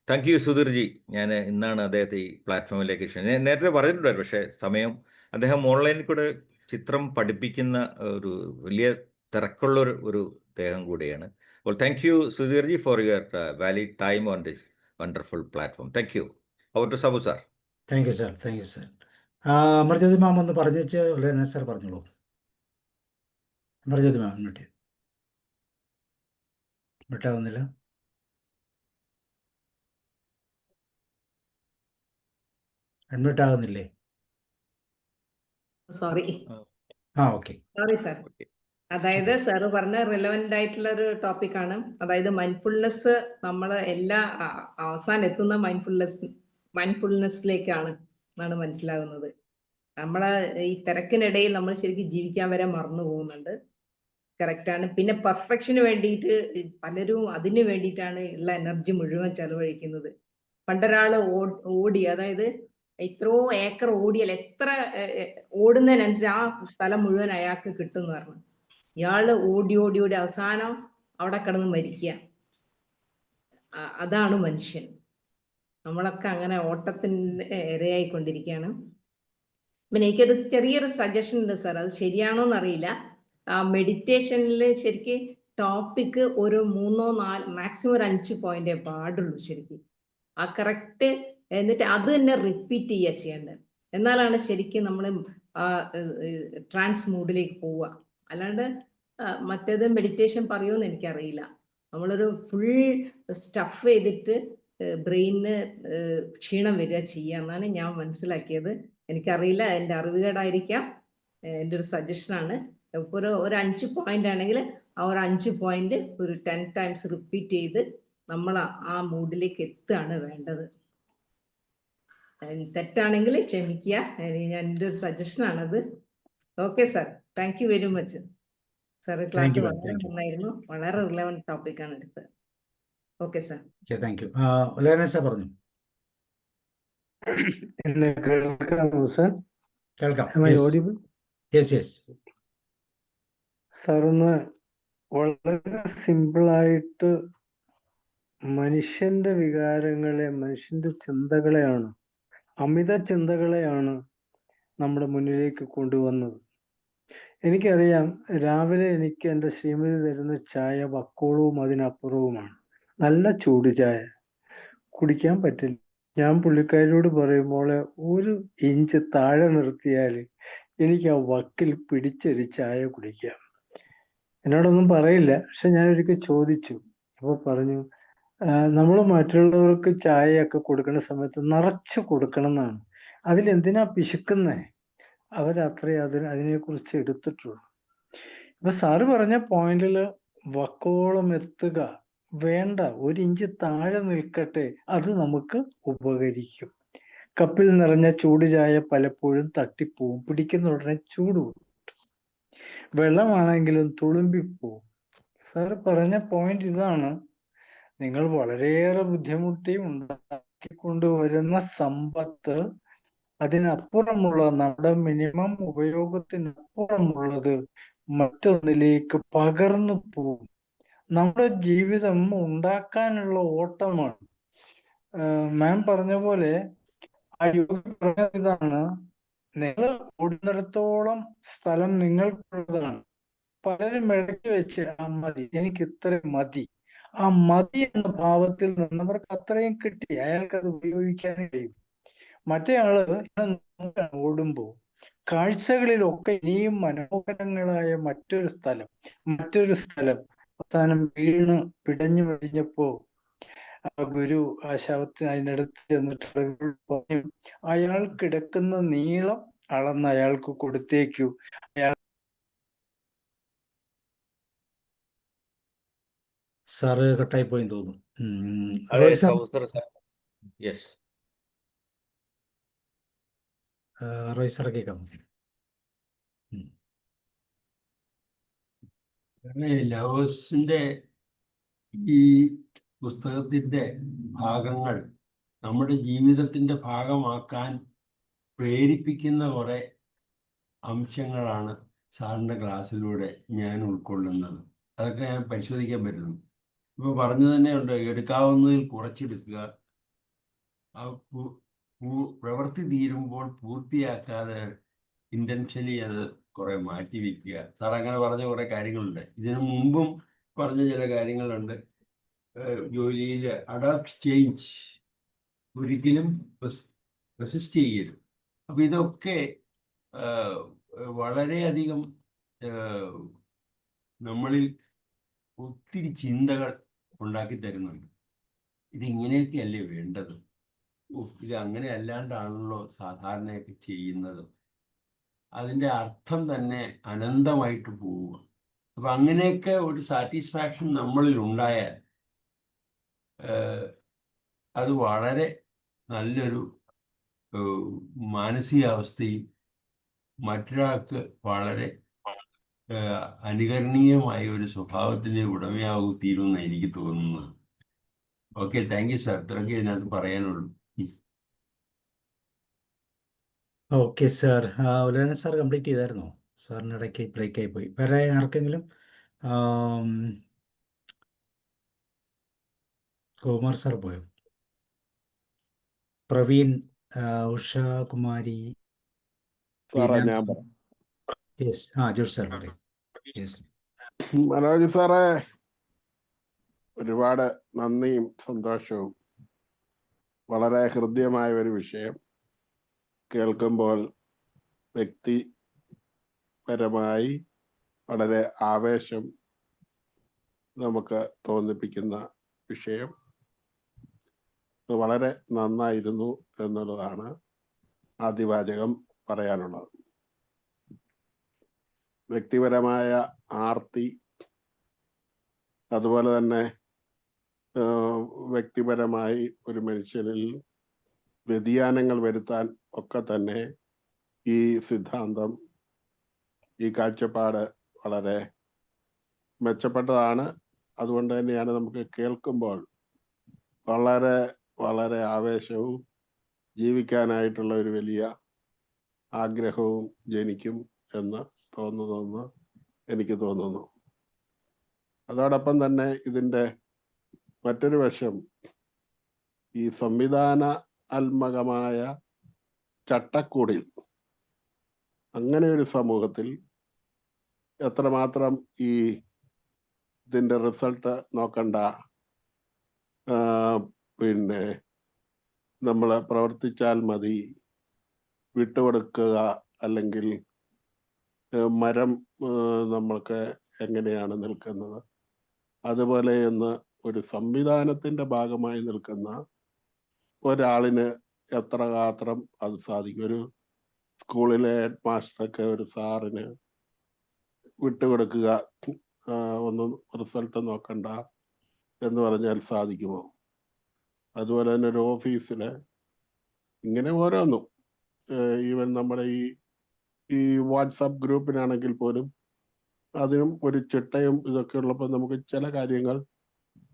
താങ്ക് യു സുധീർജി. ഞാൻ ഇന്നാണ് അദ്ദേഹത്തെ ഈ പ്ലാറ്റ്ഫോമിലേക്ക് ക്ഷണിച്ചത്. നേരത്തെ പറഞ്ഞിട്ടുണ്ടായിരുന്നു, പക്ഷേ സമയം. അദ്ദേഹം ഓൺലൈനിൽ കൂടെ ചിത്രം പഠിപ്പിക്കുന്ന ഒരു വലിയ തിരക്കുള്ള ഒരു അദ്ദേഹം കൂടിയാണ്. അപ്പോൾ thank you Sudheerji for your valid time on this wonderful platform. Thank you. Over to Sabu sir. Thank you sir. Thank you sir. Amarjyothi ma'am ഒന്ന് പറഞ്ഞേച്ച് ഉടനെ സാർ പറഞ്ഞോളൂ. അമർജ്യോതി മാം മിട്ടാവുന്നില്ല. അഡ്മിറ്റ് ആകുന്നില്ലേ? Sorry okay. Sorry sir. അതായത് സാറ് പറഞ്ഞ റിലവൻ്റ് ആയിട്ടുള്ള ഒരു ടോപ്പിക്കാണ്. അതായത് മൈൻഡ്ഫുൾനെസ് നമ്മൾ എല്ലാ അവസാനം എത്തുന്ന മൈൻഡ്ഫുൾനെസ്സിലേക്കാണ് എന്നാണ് മനസ്സിലാകുന്നത്. നമ്മളെ ഈ തിരക്കിനിടയിൽ നമ്മൾ ശരിക്കും ജീവിക്കാൻ വരെ മറന്നു പോകുന്നുണ്ട്. കറക്റ്റാണ്. പിന്നെ പെർഫെക്ഷന് വേണ്ടിയിട്ട് പലരും അതിന് വേണ്ടിയിട്ടാണ് ഉള്ള എനർജി മുഴുവൻ ചെലവഴിക്കുന്നത്. പണ്ടൊരാള് ഓടി, അതായത് ഇത്രയോ ഏക്കർ ഓടിയാൽ എത്ര ഓടുന്നതിനനുസരിച്ച് ആ സ്ഥലം മുഴുവൻ അയാൾക്ക് കിട്ടും എന്ന് പറഞ്ഞു. ഇയാള് ഓടി ഓടി ഓടി അവസാനം അവിടെ കിടന്ന് മരിക്കുക. അതാണ് മനുഷ്യൻ. നമ്മളൊക്കെ അങ്ങനെ ഓട്ടത്തിന് ഇരയായിക്കൊണ്ടിരിക്കുകയാണ്. പിന്നെ എനിക്കൊരു ചെറിയൊരു സജഷൻ ഉണ്ട് സാർ, അത് ശരിയാണോ എന്നറിയില്ല. മെഡിറ്റേഷനിൽ ശരിക്കും ടോപ്പിക്ക് ഒരു 3-4 മാക്സിമം ഒരു 5 പോയിന്റേ പാടുള്ളൂ ശരിക്കും. ആ കറക്റ്റ്, എന്നിട്ട് അത് തന്നെ റിപ്പീറ്റ് ചെയ്യുക ചെയ്യേണ്ടത്. എന്നാലാണ് ശരിക്കും നമ്മൾ ട്രാൻസ് മൂഡിലേക്ക് പോവുക. അല്ലാണ്ട് മറ്റേത് മെഡിറ്റേഷൻ പറയുമെന്ന് എനിക്കറിയില്ല. നമ്മളൊരു ഫുൾ സ്റ്റഫ് ചെയ്തിട്ട് ബ്രെയിനിന് ക്ഷീണം വരിക ചെയ്യുക എന്നാണ് ഞാൻ മനസ്സിലാക്കിയത്. എനിക്കറിയില്ല, എൻ്റെ അറിവുകേടായിരിക്കാം. എൻ്റെ ഒരു സജഷനാണ്. ഇപ്പോൾ ഒരു 5 പോയിന്റ് ആണെങ്കിൽ ആ ഒരു 5 പോയിന്റ് ഒരു 10 ടൈംസ് റിപ്പീറ്റ് ചെയ്ത് നമ്മൾ ആ മൂഡിലേക്ക് എത്തുകയാണ് വേണ്ടത്. തെറ്റാണെങ്കിൽ ക്ഷമിക്കുക. ഞാൻ എൻ്റെ ഒരു സജഷനാണത്. Okay sir, thank you very much sir. Class വളരെ നന്നായിരുന്നു. വളരെ റിലവൻറ്റ് ടോപ്പിക്കാണ് എടുത്തത്. Okay sir. Thank you. ഉലയന സാർ പറഞ്ഞു. എന്നെ കേൾക്കാമോ സാർ? കേൾക്കാം. Am I audible? Yes. Sir ഒന്ന് വളരെ സിമ്പിളായിട്ട് മനുഷ്യന്റെ വികാരങ്ങളെ, മനുഷ്യന്റെ ചിന്തകളെയാണ്, അമിത ചിന്തകളെയാണ് നമ്മുടെ മുന്നിലേക്ക് കൊണ്ടുവന്നത്. എനിക്കറിയാം, രാവിലെ എനിക്ക് എൻ്റെ ശ്രീമതി തരുന്ന ചായ വക്കോളവും അതിനപ്പുറവുമാണ്. നല്ല ചൂട് ചായ കുടിക്കാൻ പറ്റില്ല. ഞാൻ പുള്ളിക്കാരിയോട് പറയുമ്പോൾ 1 ഇഞ്ച് താഴെ നിർത്തിയാൽ എനിക്ക് ആ വക്കിൽ പിടിച്ചൊരു ചായ കുടിക്കാം. എന്നോടൊന്നും പറയില്ല, പക്ഷെ ഞാൻ ഒരിക്കൽ ചോദിച്ചു. അപ്പോൾ പറഞ്ഞു, നമ്മൾ മറ്റുള്ളവർക്ക് ചായയൊക്കെ കൊടുക്കുന്ന സമയത്ത് നിറച്ച് കൊടുക്കണം എന്നാണ്. അതിലെന്തിനാ പിശുക്കുന്നേ? അവരത്രേ അതിനെക്കുറിച്ച് എടുത്തിട്ടുള്ളൂ. ഇപ്പൊ സാറ് പറഞ്ഞ പോയിന്റിൽ വക്കോളം എത്തുക വേണ്ട, 1 ഇഞ്ച് താഴെ നിൽക്കട്ടെ, അത് നമുക്ക് ഉപകരിക്കും. കപ്പിൽ നിറഞ്ഞ ചൂട് ചായ പലപ്പോഴും തട്ടിപ്പോവും, പിടിക്കുന്ന ഉടനെ ചൂട് കിട്ടും. വെള്ളമാണെങ്കിലും തുളുമ്പിപ്പോവും. സാർ പറഞ്ഞ പോയിന്റ് ഇതാണ്. നിങ്ങൾ വളരെയേറെ ബുദ്ധിമുട്ടി ഉണ്ടാക്കിക്കൊണ്ടുവരുന്ന സമ്പത്ത്, അതിനപ്പുറമുള്ള നമ്മുടെ മിനിമം ഉപയോഗത്തിനപ്പുറമുള്ളത് മറ്റൊന്നിലേക്ക് പകർന്നു പോവും. നമ്മുടെ ജീവിതം ഉണ്ടാക്കാനുള്ള ഓട്ടമാണ്. മാം പറഞ്ഞ പോലെ ആ യോഗി പറഞ്ഞ ഇതാണ്, നിങ്ങൾ ഓടുന്നിടത്തോളം സ്ഥലം നിങ്ങൾക്കുള്ളതാണ്. പലരും ഇടയ്ക്ക് വെച്ച് ആ മതി, എനിക്ക് ഇത്രയും മതി, ആ മതി എന്ന ഭാവത്തിൽ നിന്നവർക്ക് അത്രയും കിട്ടി, അയാൾക്ക് അത് ഉപയോഗിക്കാനും കഴിയും. മറ്റേ ആള് ഓടുമ്പോൾ കാഴ്ചകളിലൊക്കെ ഇനിയും മനോഹരങ്ങളായ മറ്റൊരു സ്ഥലം അവസാനം വീണ് പിടഞ്ഞു കഴിഞ്ഞപ്പോ ഗുരു ആ ശവത്തിന് അതിനടുത്ത് ചെന്നിട്ട് പറഞ്ഞു, അയാൾ കിടക്കുന്ന നീളം അളന്ന് അയാൾക്ക് കൊടുത്തേക്കൂ. സാറ് കട്ടായി പോയെന്ന് തോന്നുന്നു. അതെ റോയ് സാർ, കൗസർ സാർ. യെസ്. റോയ് സാർ കേൾക്കാം. ലവേഴ്സിന്റെ ഈ പുസ്തകത്തിന്റെ ഭാഗങ്ങൾ നമ്മുടെ ജീവിതത്തിന്റെ ഭാഗമാക്കാൻ പ്രേരിപ്പിക്കുന്ന കുറെ അംശങ്ങളാണ് സാറിന്റെ ക്ലാസ്സിലൂടെ ഞാൻ ഉൾക്കൊള്ളുന്നത്. അതൊക്കെ ഞാൻ പരിശോധിക്കാൻ പറ്റുന്നു. ഇപ്പൊ പറഞ്ഞു തന്നെ ഉണ്ട്, എടുക്കാവുന്നതിൽ കുറച്ചെടുക്കുക, പ്രവൃത്തി തീരുമ്പോൾ പൂർത്തിയാക്കാതെ ഇന്റൻഷനലി അത് കുറെ മാറ്റി വെക്കുക. സാർ അങ്ങനെ പറഞ്ഞ കുറെ കാര്യങ്ങളുണ്ട്. ഇതിനു മുമ്പും പറഞ്ഞ ചില കാര്യങ്ങളുണ്ട്. ജോലിയിൽ അഡാപ്റ്റ് ചേഞ്ച്, ഒരിക്കലും റെസിസ്റ്റ് ചെയ്യരുത്. അപ്പൊ ഇതൊക്കെ വളരെയധികം നമ്മളിൽ ഒത്തിരി ചിന്തകൾ ഉണ്ടാക്കി തരുന്നുണ്ട്. ഇതിങ്ങനെയൊക്കെയല്ലേ വേണ്ടത്, ഇത് അങ്ങനെ അല്ലാണ്ടാണല്ലോ സാധാരണയൊക്കെ ചെയ്യുന്നത്, അതിൻ്റെ അർത്ഥം തന്നെ അനന്തമായിട്ട് പോവുക. അപ്പൊ അങ്ങനെയൊക്കെ ഒരു സാറ്റിസ്ഫാക്ഷൻ നമ്മളിൽ ഉണ്ടായാൽ അത് വളരെ നല്ലൊരു മാനസികാവസ്ഥയും മറ്റൊരാൾക്ക് വളരെ അനുകരണീയമായ ഒരു സ്വഭാവത്തിന്റെ ഉടമയാവും തീരുമെന്ന് എനിക്ക് തോന്നുന്നത്. Okay, thank you sir. ഇത്രയൊക്കെ ഇതിനകത്ത് പറയാനുള്ളൂ. Okay sir. ഉലയൻ സാർ കംപ്ലീറ്റ് ചെയ്തായിരുന്നോ? സാറിന് ഇടയ്ക്ക് ബ്രേക്ക് ആയി പോയി. വേറെ ആർക്കെങ്കിലും? കുമാർ സാർ പോയോ? പ്രവീൺ, ഉഷ കുമാരി, സാറേ ഞാൻ പറയാം. യെസ്. ജോഷ് സാർ പറയും. യെസ്. മനോജ് സാറേ, ഒരുപാട് നന്ദിയും സന്തോഷവും. വളരെ ഹൃദ്യമായ ഒരു വിഷയം കേൾക്കുമ്പോൾ വ്യക്തിപരമായി വളരെ ആവേശം നമുക്ക് തോന്നിപ്പിക്കുന്ന വിഷയം. വളരെ നന്നായിരുന്നു എന്നുള്ളതാണ് ആദ്യവാചകം പറയാനുള്ളത്. വ്യക്തിപരമായ ആർത്തി, അതുപോലെ തന്നെ വ്യക്തിപരമായി ഒരു മനുഷ്യനിൽ വ്യതിയാനങ്ങൾ വരുത്താൻ ഒക്കെ തന്നെ ഈ സിദ്ധാന്തം, ഈ കാഴ്ചപ്പാട് വളരെ മെച്ചപ്പെട്ടതാണ്. അതുകൊണ്ട് തന്നെയാണ് നമുക്ക് കേൾക്കുമ്പോൾ വളരെ വളരെ ആവേശവും ജീവിക്കാനായിട്ടുള്ള ഒരു വലിയ ആഗ്രഹവും ജനിക്കും എന്ന് തോന്നുന്നു, എനിക്ക് തോന്നുന്നു. അതോടൊപ്പം തന്നെ ഇതിൻ്റെ മറ്റൊരു വശം, ഈ സംവിധാനാത്മകമായ ചട്ടക്കൂടിൽ അങ്ങനെ ഒരു സമൂഹത്തിൽ എത്രമാത്രം ഈ ഇതിൻ്റെ റിസൾട്ട് നോക്കണ്ട, പിന്നെ നമ്മൾ പ്രവർത്തിച്ചാൽ മതി, വിട്ടുകൊടുക്കുക, അല്ലെങ്കിൽ മരം നമ്മൾക്ക് എങ്ങനെയാണ് നിൽക്കുന്നത് അതുപോലെ എന്ന് ഒരു സംവിധാനത്തിന്റെ ഭാഗമായി നിൽക്കുന്ന ഒരാളിന് എത്ര മാത്രം അത് സാധിക്കും. ഒരു സ്കൂളിലെ ഹെഡ് മാസ്റ്ററൊക്കെ ഒരു സാറിന് വിട്ടുകൊടുക്കുക, ഒന്നും റിസൾട്ട് നോക്കണ്ട എന്ന് പറഞ്ഞാൽ സാധിക്കുമോ? അതുപോലെ തന്നെ ഒരു ഓഫീസില് ഇങ്ങനെ ഓരോന്നും, ഈവൻ നമ്മുടെ ഈ വാട്സാപ്പ് ഗ്രൂപ്പിനാണെങ്കിൽ പോലും അതിനും ഒരു ചിട്ടയും ഇതൊക്കെ ഉള്ളപ്പോൾ നമുക്ക് ചില കാര്യങ്ങൾ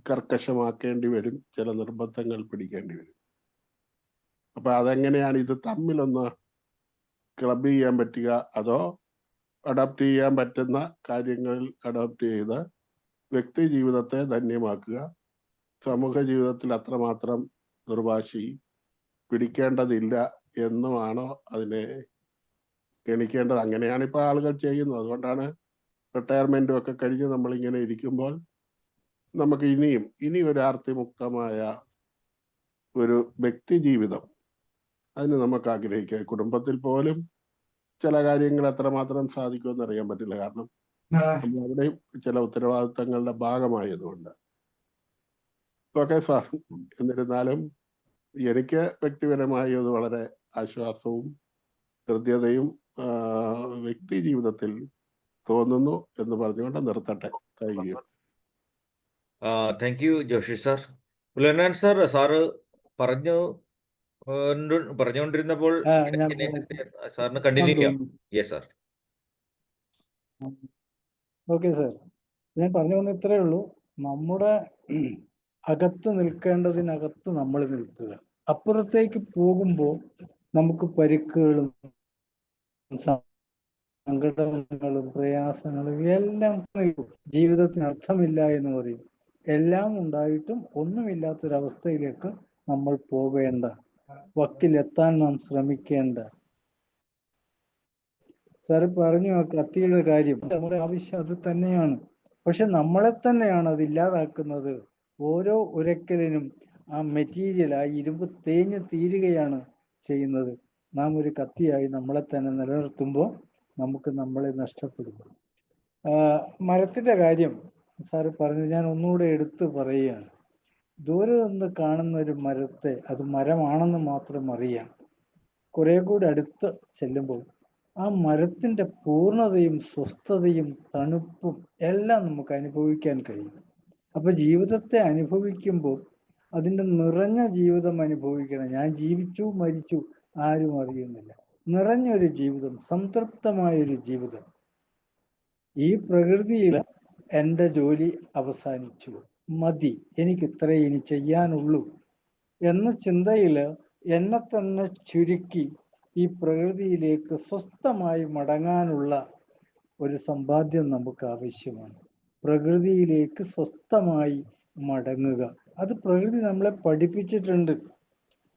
കർക്കശമാക്കേണ്ടി വരും, ചില നിർബന്ധങ്ങൾ പിടിക്കേണ്ടി വരും. അപ്പൊ അതെങ്ങനെയാണ് ഇത് തമ്മിലൊന്ന് ക്ലബ് ചെയ്യാൻ പറ്റുക, അതോ അഡോപ്റ്റ് ചെയ്യാൻ പറ്റുന്ന കാര്യങ്ങളിൽ അഡോപ്റ്റ് ചെയ്ത് വ്യക്തി ജീവിതത്തെ ധന്യമാക്കുക, സമൂഹ ജീവിതത്തിൽ അത്രമാത്രം നിർവാശി പിടിക്കേണ്ടതില്ല എന്നുമാണോ അതിനെ ഗണിക്കേണ്ടത്. അങ്ങനെയാണ് ഇപ്പോൾ ആളുകൾ ചെയ്യുന്നത്. അതുകൊണ്ടാണ് റിട്ടയർമെൻറ്റും ഒക്കെ കഴിഞ്ഞ് നമ്മളിങ്ങനെ ഇരിക്കുമ്പോൾ നമുക്ക് ഇനി ഒരു ആർത്തിമുക്തമായ ഒരു വ്യക്തി ജീവിതം അതിന് നമുക്ക് ആഗ്രഹിക്കാം. കുടുംബത്തിൽ പോലും ചില കാര്യങ്ങൾ എത്രമാത്രം സാധിക്കുമെന്ന് അറിയാൻ പറ്റില്ല. കാരണം നമ്മൾ അവിടെയും ചില ഉത്തരവാദിത്തങ്ങളുടെ ഭാഗമായതുകൊണ്ട്. ഓക്കെ സാർ, എന്നിരുന്നാലും എനിക്ക് വ്യക്തിപരമായി അത് വളരെ ആശ്വാസവും ഹൃദ്യതയും വ്യക്തി ജീവിതത്തിൽ തോന്നുന്നു എന്ന് പറഞ്ഞുകൊണ്ട് നിർത്തട്ടെ. Thank you. Thank you Joshi sir. പുലനാൻ സാർ, സാറ് പറഞ്ഞുകൊണ്ടിരുന്നപ്പോൾ ഞാൻ സാറിന് കണ്ടിന്യൂ ചെയ്യാം. Yes sir. ഓക്കെ സാർ, ഞാൻ പറഞ്ഞു വന്ന ഇത്രയേ ഉള്ളൂ. നമ്മുടെ അകത്ത് നിൽക്കേണ്ടതിനകത്ത് നമ്മൾ നിൽക്കുക. അപ്പുറത്തേക്ക് പോകുമ്പോൾ നമുക്ക് പരിക്കുകളും സങ്കടങ്ങളും പ്രയാസങ്ങളും എല്ലാം നിൽക്കും. ജീവിതത്തിന് അർത്ഥമില്ല എന്ന് പറയും. എല്ലാം ഉണ്ടായിട്ടും ഒന്നുമില്ലാത്തൊരവസ്ഥയിലേക്ക് നമ്മൾ പോവേണ്ട, വക്കിലെത്താൻ നാം ശ്രമിക്കേണ്ട. സാറ് പറഞ്ഞു ആ കത്തിയുടെ കാര്യം, നമ്മുടെ ആവശ്യം അത് തന്നെയാണ്. പക്ഷെ നമ്മളെ തന്നെയാണ് അത് ഇല്ലാതാക്കുന്നത്. ഓരോ ഉരക്കലിനും ആ മെറ്റീരിയൽ, ആ ഇരുമ്പ് തേഞ്ഞ് തീരുകയാണ് ചെയ്യുന്നത്. നാം ഒരു കത്തിയായി നമ്മളെ തന്നെ നിലനിർത്തുമ്പോൾ നമുക്ക് നമ്മളെ നഷ്ടപ്പെടും. മരത്തിന്റെ കാര്യം സാറ് പറഞ്ഞു, ഞാൻ ഒന്നുകൂടെ എടുത്തു പറയുകയാണ്. ദൂരെ നിന്ന് കാണുന്ന ഒരു മരത്തെ അത് മരമാണെന്ന് മാത്രം അറിയാം. കുറെ കൂടെ അടുത്ത് ചെല്ലുമ്പോൾ ആ മരത്തിന്റെ പൂർണ്ണതയും സ്വസ്ഥതയും തണുപ്പും എല്ലാം നമുക്ക് അനുഭവിക്കാൻ കഴിയും. അപ്പൊ ജീവിതത്തെ അനുഭവിക്കുമ്പോൾ അതിൻ്റെ നിറഞ്ഞ ജീവിതം അനുഭവിക്കണം. ഞാൻ ജീവിച്ചു മരിച്ചു ആരും അറിയുന്നില്ല. നിറഞ്ഞൊരു ജീവിതം, സംതൃപ്തമായൊരു ജീവിതം. ഈ പ്രകൃതിയിൽ എൻ്റെ ജോലി അവസാനിച്ചു, മതി, എനിക്ക് ഇത്രേ ഇനി ചെയ്യാനുള്ളൂ എന്ന ചിന്തയിൽ എന്നെ തന്നെ ചുരുക്കി ഈ പ്രകൃതിയിലേക്ക് സ്വസ്ഥമായി മടങ്ങാനുള്ള ഒരു സമ്പാദ്യം നമുക്ക് ആവശ്യമാണ്. പ്രകൃതിയിലേക്ക് സ്വസ്ഥമായി മടങ്ങുക, അത് പ്രകൃതി നമ്മളെ പഠിപ്പിച്ചിട്ടുണ്ട്.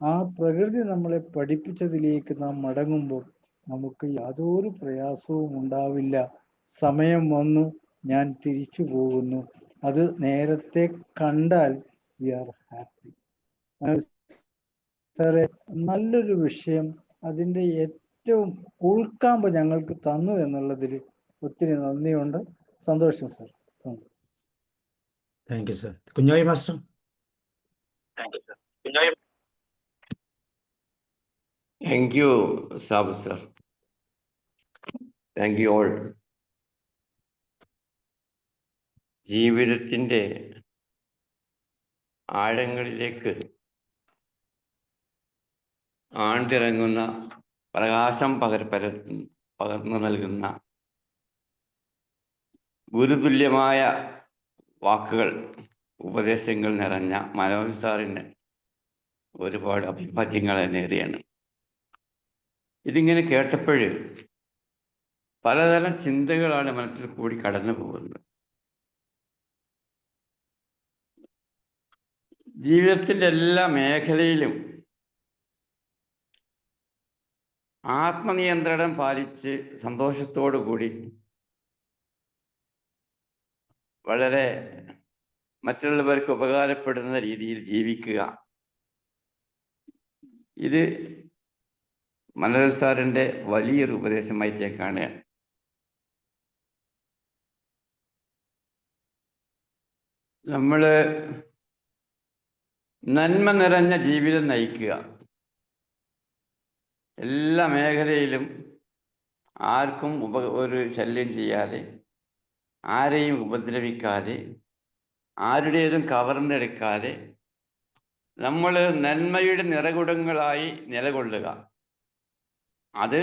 ആ പ്രകൃതി നമ്മളെ പഠിപ്പിച്ചതിലേക്ക് നാം മടങ്ങുമ്പോൾ നമുക്ക് യാതൊരു പ്രയാസവും ഉണ്ടാവില്ല. സമയം വന്നു, ഞാൻ തിരിച്ചു പോകുന്നു, അത് നേരത്തെ കണ്ടാൽ വി ആർ ഹാപ്പി. സാറെ, നല്ലൊരു വിഷയം, അതിൻ്റെ ഏറ്റവും ഉൾക്കാമ്പ് ഞങ്ങൾക്ക് തന്നു എന്നുള്ളതിൽ ഒത്തിരി നന്ദിയുണ്ട്. സന്തോഷം sir. Thank you sir. Kunhoyi master. Thank you, Sabu sir. Thank you all. ജീവിതത്തിൻ്റെ ആഴങ്ങളിലേക്ക് ആണ്ടിറങ്ങുന്ന, പ്രകാശം പകർന്നു നൽകുന്ന ഗുരുതുല്യമായ വാക്കുകൾ, ഉപദേശങ്ങൾ നിറഞ്ഞ മനോജ് സാറിന് ഒരുപാട് അഭിവാദ്യങ്ങളെ നേരെയാണ്. ഇതിങ്ങനെ കേട്ടപ്പോൾ പലതരം ചിന്തകളാണ് മനസ്സിൽ കൂടി കടന്നു പോകുന്നത്. ജീവിതത്തിൻ്റെ എല്ലാ മേഖലയിലും ആത്മനിയന്ത്രണം പാലിച്ച് സന്തോഷത്തോടു കൂടി വളരെ മറ്റുള്ളവർക്ക് ഉപകാരപ്പെടുന്ന രീതിയിൽ ജീവിക്കുക, ഇത് മനോജ് സാറിൻ്റെ വലിയൊരു ഉപദേശമായിട്ട് കാണുകയാണ്. നമ്മൾ നന്മ നിറഞ്ഞ ജീവിതം നയിക്കുക, എല്ലാ മേഖലയിലും ആർക്കും ഒരു ശല്യം ചെയ്യാതെ, ആരെയും ഉപദ്രവിക്കാതെ, ആരുടേതും കവർന്നെടുക്കാതെ നമ്മൾ നന്മയുടെ നിറകുടങ്ങളായി നിലകൊള്ളുക. അത്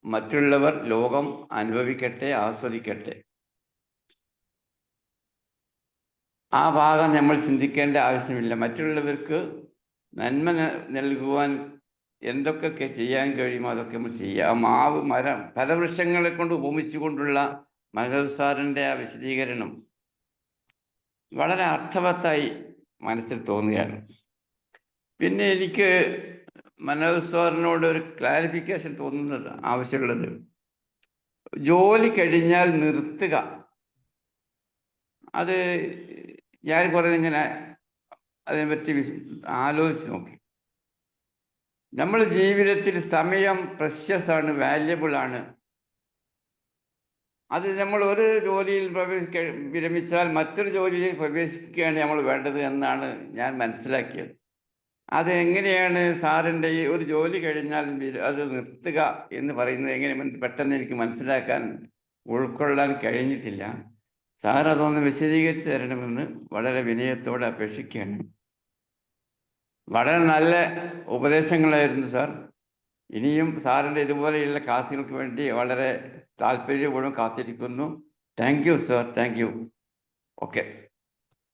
മറ്റുള്ളവർ, ലോകം അനുഭവിക്കട്ടെ, ആസ്വദിക്കട്ടെ. ആ ഭാഗം നമ്മൾ ചിന്തിക്കേണ്ട ആവശ്യമില്ല. മറ്റുള്ളവർക്ക് നന്മ നൽകുവാൻ എന്തൊക്കെ ചെയ്യാൻ കഴിയുമോ അതൊക്കെ നമ്മൾ ചെയ്യുക. മാവ്, മരം, ഫലവൃക്ഷങ്ങളെ കൊണ്ട് ഉപമിച്ചുകൊണ്ടുള്ള മനോജ് സാറിൻ്റെ ആ വിശദീകരണം വളരെ അർത്ഥവത്തായി മനസ്സിൽ തോന്നുകയാണ്. പിന്നെ എനിക്ക് മനോജ് സാറിനോട് ഒരു ക്ലാരിഫിക്കേഷൻ തോന്നുന്നത് ആവശ്യമുള്ളത്. ജോലി കഴിഞ്ഞാൽ നിർത്തുക, അത് ഞാൻ കുറേ ഇങ്ങനെ അതിനെപ്പറ്റി ആലോചിച്ച് നോക്കി. നമ്മൾ ജീവിതത്തിൽ സമയം പ്രഷ്യസ് ആണ്, വാല്യബിൾ ആണ്. അത് നമ്മൾ ഒരു ജോലിയിൽ വിരമിച്ചാൽ മറ്റൊരു ജോലിയിൽ പ്രവേശിക്കുകയാണ് നമ്മൾ വേണ്ടത് എന്നാണ് ഞാൻ മനസ്സിലാക്കിയത്. അത് എങ്ങനെയാണ് സാറിൻ്റെ ഈ ഒരു ജോലി കഴിഞ്ഞാൽ അത് നിർത്തുക എന്ന് പറയുന്നത് എങ്ങനെ പെട്ടെന്ന് എനിക്ക് മനസ്സിലാക്കാൻ ഉൾക്കൊള്ളാൻ കഴിഞ്ഞിട്ടില്ല. സാർ അതൊന്ന് വിശദീകരിച്ച് തരണമെന്ന് വളരെ വിനയത്തോടെ അപേക്ഷിക്കുകയാണ്. വളരെ നല്ല ഉപദേശങ്ങളായിരുന്നു സാർ. ഇനിയും സാറിൻ്റെ ഇതുപോലെയുള്ള ക്ലാസ്സുകൾക്ക് വേണ്ടി വളരെ താല്പര്യപൂർവ്വം കാത്തിരിക്കുന്നു. Thank you sir, thank U. Okay.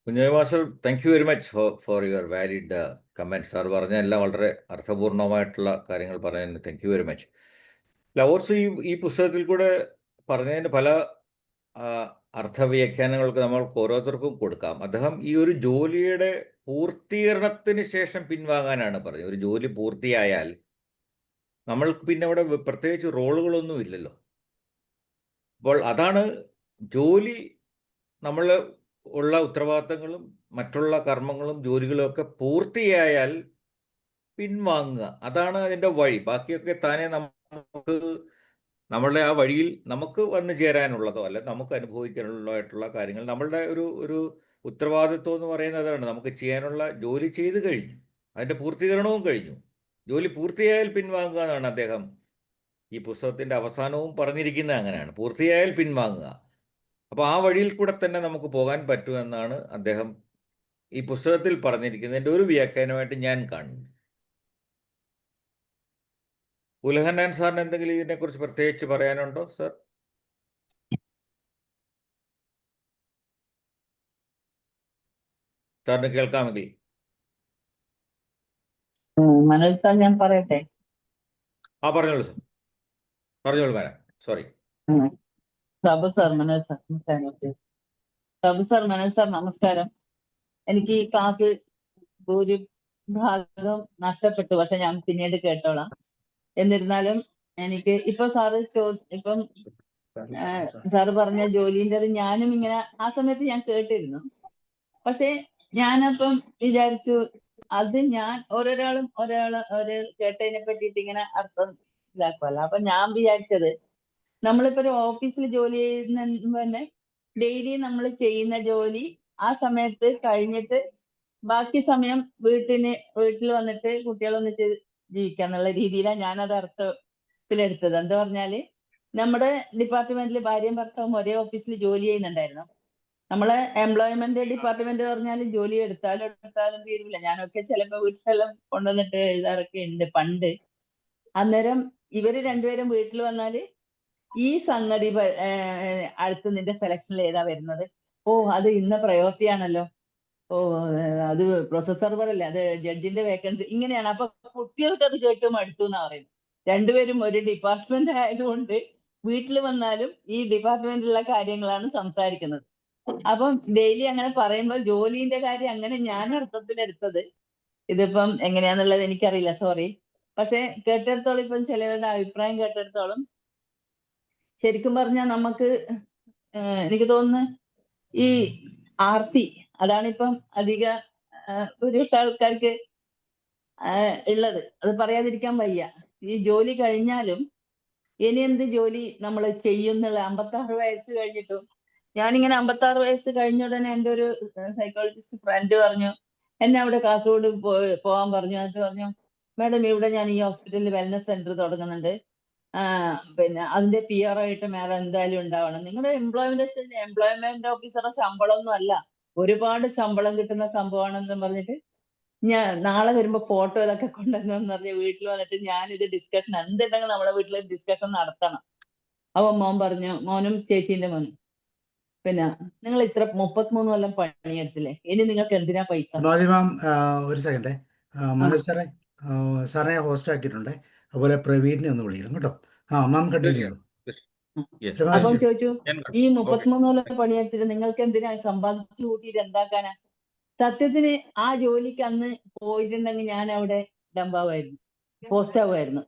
Kunhoi master, thank you very much for your valid comment. Sir പറഞ്ഞ എല്ലാം വളരെ അർത്ഥപൂർണമായിട്ടുള്ള കാര്യങ്ങൾ പറഞ്ഞതിന് thank you very much. Also ഈ പുസ്തകത്തിൽ കൂടെ പറഞ്ഞതിന് പല അർത്ഥവ്യാഖ്യാനങ്ങൾക്ക് നമ്മൾക്ക് ഓരോരുത്തർക്കും കൊടുക്കാം. അദ്ദേഹം ഈ ഒരു ജോലിയുടെ പൂർത്തീകരണത്തിന് ശേഷം പിൻവാങ്ങാനാണ് പറഞ്ഞത്. ഒരു ജോലി പൂർത്തിയായാൽ നമ്മൾക്ക് പിന്നെ അവിടെ പ്രത്യേകിച്ച് റോളുകളൊന്നും ഇല്ലല്ലോ. അപ്പോൾ അതാണ് ജോലി, നമ്മൾ ഉള്ള ഉത്തരവാദിത്തങ്ങളും മറ്റുള്ള കർമ്മങ്ങളും ജോലികളും ഒക്കെ പൂർത്തിയായാൽ പിൻവാങ്ങുക, അതാണ് അതിൻ്റെ വഴി. ബാക്കിയൊക്കെ താനെ നമുക്ക് നമ്മളുടെ ആ വഴിയിൽ നമുക്ക് വന്നു ചേരാനുള്ളതോ അല്ല നമുക്ക് അനുഭവിക്കാനുള്ളതായിട്ടുള്ള കാര്യങ്ങൾ നമ്മളുടെ ഒരു ഉത്തരവാദിത്വം എന്ന് പറയുന്നതാണ്. നമുക്ക് ചെയ്യാനുള്ള ജോലി ചെയ്തു കഴിഞ്ഞു, അതിൻ്റെ പൂർത്തീകരണവും കഴിഞ്ഞു. ജോലി പൂർത്തിയായാൽ പിൻവാങ്ങുക എന്നാണ് അദ്ദേഹം ഈ പുസ്തകത്തിൻ്റെ അവസാനവും പറഞ്ഞിരിക്കുന്നത്. അങ്ങനെയാണ്, പൂർത്തിയായാൽ പിൻവാങ്ങുക. അപ്പോൾ ആ വഴിയിൽ കൂടെ തന്നെ നമുക്ക് പോകാൻ പറ്റുമെന്നാണ് അദ്ദേഹം ഈ പുസ്തകത്തിൽ പറഞ്ഞിരിക്കുന്നതിൻ്റെ ഒരു വ്യാഖ്യാനമായിട്ട് ഞാൻ കാണുന്നത്. ഉലഹന്നാൻ സാറിന് എന്തെങ്കിലും ഇതിനെക്കുറിച്ച് പ്രത്യേകിച്ച് പറയാനുണ്ടോ സാർ? സാറിന് കേൾക്കാമെങ്കിൽ. മനോജ് സാർ, ഞാൻ പറയട്ടെ? പറഞ്ഞോളൂ സാർ, പറഞ്ഞോളൂ madam. Sorry. Sabu sir, Manoj sir, Sabu sir, Manoj sir, നമസ്കാരം. എനിക്ക് ഈ ക്ലാസ് ഭൂരിഭാഗം നഷ്ടപ്പെട്ടു, പക്ഷെ ഞാൻ പിന്നീട് കേട്ടോളാം. എന്നിരുന്നാലും എനിക്ക് ഇപ്പൊ സാറ് ഇപ്പം സാറ് പറഞ്ഞ ജോലിൻ്റെ ഞാനും ഇങ്ങനെ ആ സമയത്ത് ഞാൻ കേട്ടിരുന്നു. പക്ഷെ ഞാനപ്പം വിചാരിച്ചു, അത് ഞാൻ ഓരോ കേട്ടതിനെ പറ്റിയിട്ട് ഇങ്ങനെ അർത്ഥം ഇതാക്കുമല്ലോ. അപ്പൊ ഞാൻ വിചാരിച്ചത്, നമ്മളിപ്പോ ഒരു ഓഫീസിൽ ജോലി ചെയ്യുന്ന തന്നെ ഡെയിലി നമ്മൾ ചെയ്യുന്ന ജോലി ആ സമയത്ത് കഴിഞ്ഞിട്ട് ബാക്കി സമയം വീട്ടിൽ വന്നിട്ട് കുട്ടികളൊന്നിച്ച് ജീവിക്കാന്നുള്ള രീതിയിലാണ് ഞാനത് അർത്ഥത്തിലെടുത്തത്. എന്താ പറഞ്ഞാല്, നമ്മുടെ ഡിപ്പാർട്ട്മെന്റിൽ ഭാര്യയും ഭർത്താവും ഒരേ ഓഫീസിൽ ജോലി ചെയ്യുന്നുണ്ടായിരുന്നു. നമ്മളെ എംപ്ലോയ്മെന്റ് ഡിപ്പാർട്ട്മെന്റ് പറഞ്ഞാൽ ജോലി എടുത്താലും തീരില്ല. ഞാനൊക്കെ ചിലപ്പോ വീട്ടിലെല്ലാം കൊണ്ടുവന്നിട്ട് എഴുതാറൊക്കെ ഉണ്ട് പണ്ട്. അന്നേരം ഇവര് രണ്ടുപേരും വീട്ടിൽ വന്നാല് ഈ സംഗതി അടുത്ത് നിന്റെ സെലക്ഷനിൽ ഏതാ വരുന്നത്? ഓ, അത് ഇന്ന പ്രയോറിറ്റി ആണല്ലോ. ഓ, അത് പ്രോസസ് സെർവർ അല്ലേ, അത് ജഡ്ജിന്റെ വേക്കൻസി. ഇങ്ങനെയാണ്. അപ്പൊ കുട്ടികൾക്ക് അത് കേട്ട് മടുത്തു എന്നാ പറയുന്നത്. രണ്ടുപേരും ഒരു ഡിപ്പാർട്ട്മെന്റ് ആയതുകൊണ്ട് വീട്ടിൽ വന്നാലും ഈ ഡിപ്പാർട്ട്മെന്റിലുള്ള കാര്യങ്ങളാണ് സംസാരിക്കുന്നത്. അപ്പം ഡെയിലി അങ്ങനെ പറയുമ്പോൾ ജോലിന്റെ കാര്യം അങ്ങനെ ഞാൻ അർത്ഥത്തിലെടുത്തത്. ഇതിപ്പം എങ്ങനെയാന്നുള്ളത് എനിക്കറിയില്ല, സോറി. പക്ഷെ കേട്ടിടത്തോളം, ഇപ്പം ചിലവരുടെ അഭിപ്രായം കേട്ടിടത്തോളം, ശരിക്കും പറഞ്ഞാൽ നമുക്ക് എനിക്ക് തോന്നുന്നു ഈ ആർത്തി അതാണിപ്പം അധിക ഭൂരിപക്ഷ ആൾക്കാർക്ക് ഉള്ളത്. അത് പറയാതിരിക്കാൻ വയ്യ. ഈ ജോലി കഴിഞ്ഞാലും ഇനി എന്ത് ജോലി നമ്മൾ ചെയ്യുന്നുള്ള 56 വയസ്സ് കഴിഞ്ഞിട്ടും. ഞാനിങ്ങനെ 56 വയസ്സ് കഴിഞ്ഞ ഉടനെ എൻ്റെ ഒരു സൈക്കോളജിസ്റ്റ് ഫ്രണ്ട് പറഞ്ഞു, എന്നെ അവിടെ കാസർഗോഡ് പോകാൻ പറഞ്ഞു. എന്നിട്ട് പറഞ്ഞു, മാഡം, ഇവിടെ ഞാൻ ഈ ഹോസ്പിറ്റലിൽ വെൽനസ് സെന്റർ തുടങ്ങുന്നുണ്ട്, പിന്നെ അതിന്റെ PR ആയിട്ട് മാഡം എന്തായാലും ഉണ്ടാവണം. നിങ്ങളുടെ എംപ്ലോയ്മെന്റ് ഓഫീസറുടെ ശമ്പളമൊന്നും അല്ല, ഒരുപാട് ശമ്പളം കിട്ടുന്ന സംഭവമാണെന്നും പറഞ്ഞിട്ട് ഞാൻ നാളെ വരുമ്പോ ഫോട്ടോ ഇതൊക്കെ കൊണ്ടുവന്നെന്ന് പറഞ്ഞ് വീട്ടിൽ വന്നിട്ട് ഞാനിത് ഡിസ്കഷൻ എന്തുണ്ടെങ്കിൽ നമ്മുടെ വീട്ടിൽ ഡിസ്കഷൻ നടത്തണം. അപ്പൊ മോൻ പറഞ്ഞു, മോനും ചേച്ചീന്റെ മോനും, പിന്നെ നിങ്ങൾ ഇത്ര 33 കൊല്ലം പണിയെടുത്തില്ലേ, ഇനി നിങ്ങൾക്ക് എന്തിനാ പൈസ? മാം, ഒരു സെക്കൻഡേ. മനോജ് സാറേ, സാറെ ഹോസ്റ്റ് ആക്കിയിട്ടുണ്ട്. അതുപോലെ പ്രവീണിനെ ഒന്ന് വിളിക്കണം കേട്ടോ. മാം കണ്ടിന്യൂ ചെയ്തു. അപ്പം ചോദിച്ചു, ഈ 33 കൊല്ലം പണിയെടുത്തിട്ട് നിങ്ങൾക്ക് എന്തിനാ സമ്പാദിച്ചു കൂട്ടിയിട്ട് എന്താക്കാനാ? സത്യത്തിന് ആ ജോലിക്ക് അന്ന് പോയിട്ടുണ്ടെങ്കിൽ ഞാൻ അവിടെ ഡംബാവായിരുന്നു. പോസ്റ്റ് ആവുമായിരുന്നു.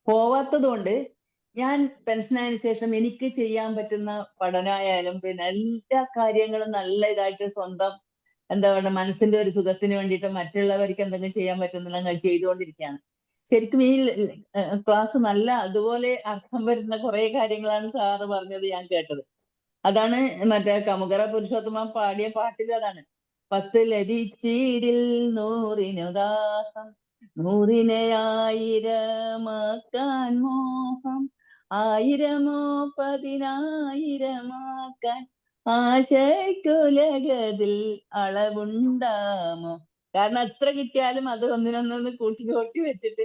പോവാത്തത് കൊണ്ട് ഞാൻ പെൻഷനായതിനു ശേഷം എനിക്ക് ചെയ്യാൻ പറ്റുന്ന പഠനമായാലും പിന്നെ എല്ലാ കാര്യങ്ങളും നല്ല ഇതായിട്ട് സ്വന്തം എന്താ പറയുക മനസ്സിന്റെ ഒരു സുഖത്തിന് വേണ്ടിയിട്ട് മറ്റുള്ളവർക്ക് എന്തെങ്കിലും ചെയ്യാൻ പറ്റുന്ന ചെയ്തുകൊണ്ടിരിക്കുകയാണ്. ശരിക്കും ഈ ക്ലാസ് നല്ല അതുപോലെ അർത്ഥം വരുന്ന കുറെ കാര്യങ്ങളാണ് സാറ് പറഞ്ഞത് ഞാൻ കേട്ടത്. അതാണ് മറ്റേ കമുകറ പുരുഷോത്തമ പാടിയ പാട്ടിൽ അതാണ് 10 ലഭിച്ചീടിൽ 100 ദാഹം 100 1000മാക്കാൻ മോഹം 1000 10,000മാക്കാൻ ആശയ്ക്കുലകതിൽ അളവുണ്ടാമോ. കാരണം എത്ര കിട്ടിയാലും അത് ഒന്നിനൊന്നൊന്ന് കൂട്ടി കൂട്ടി വെച്ചിട്ട്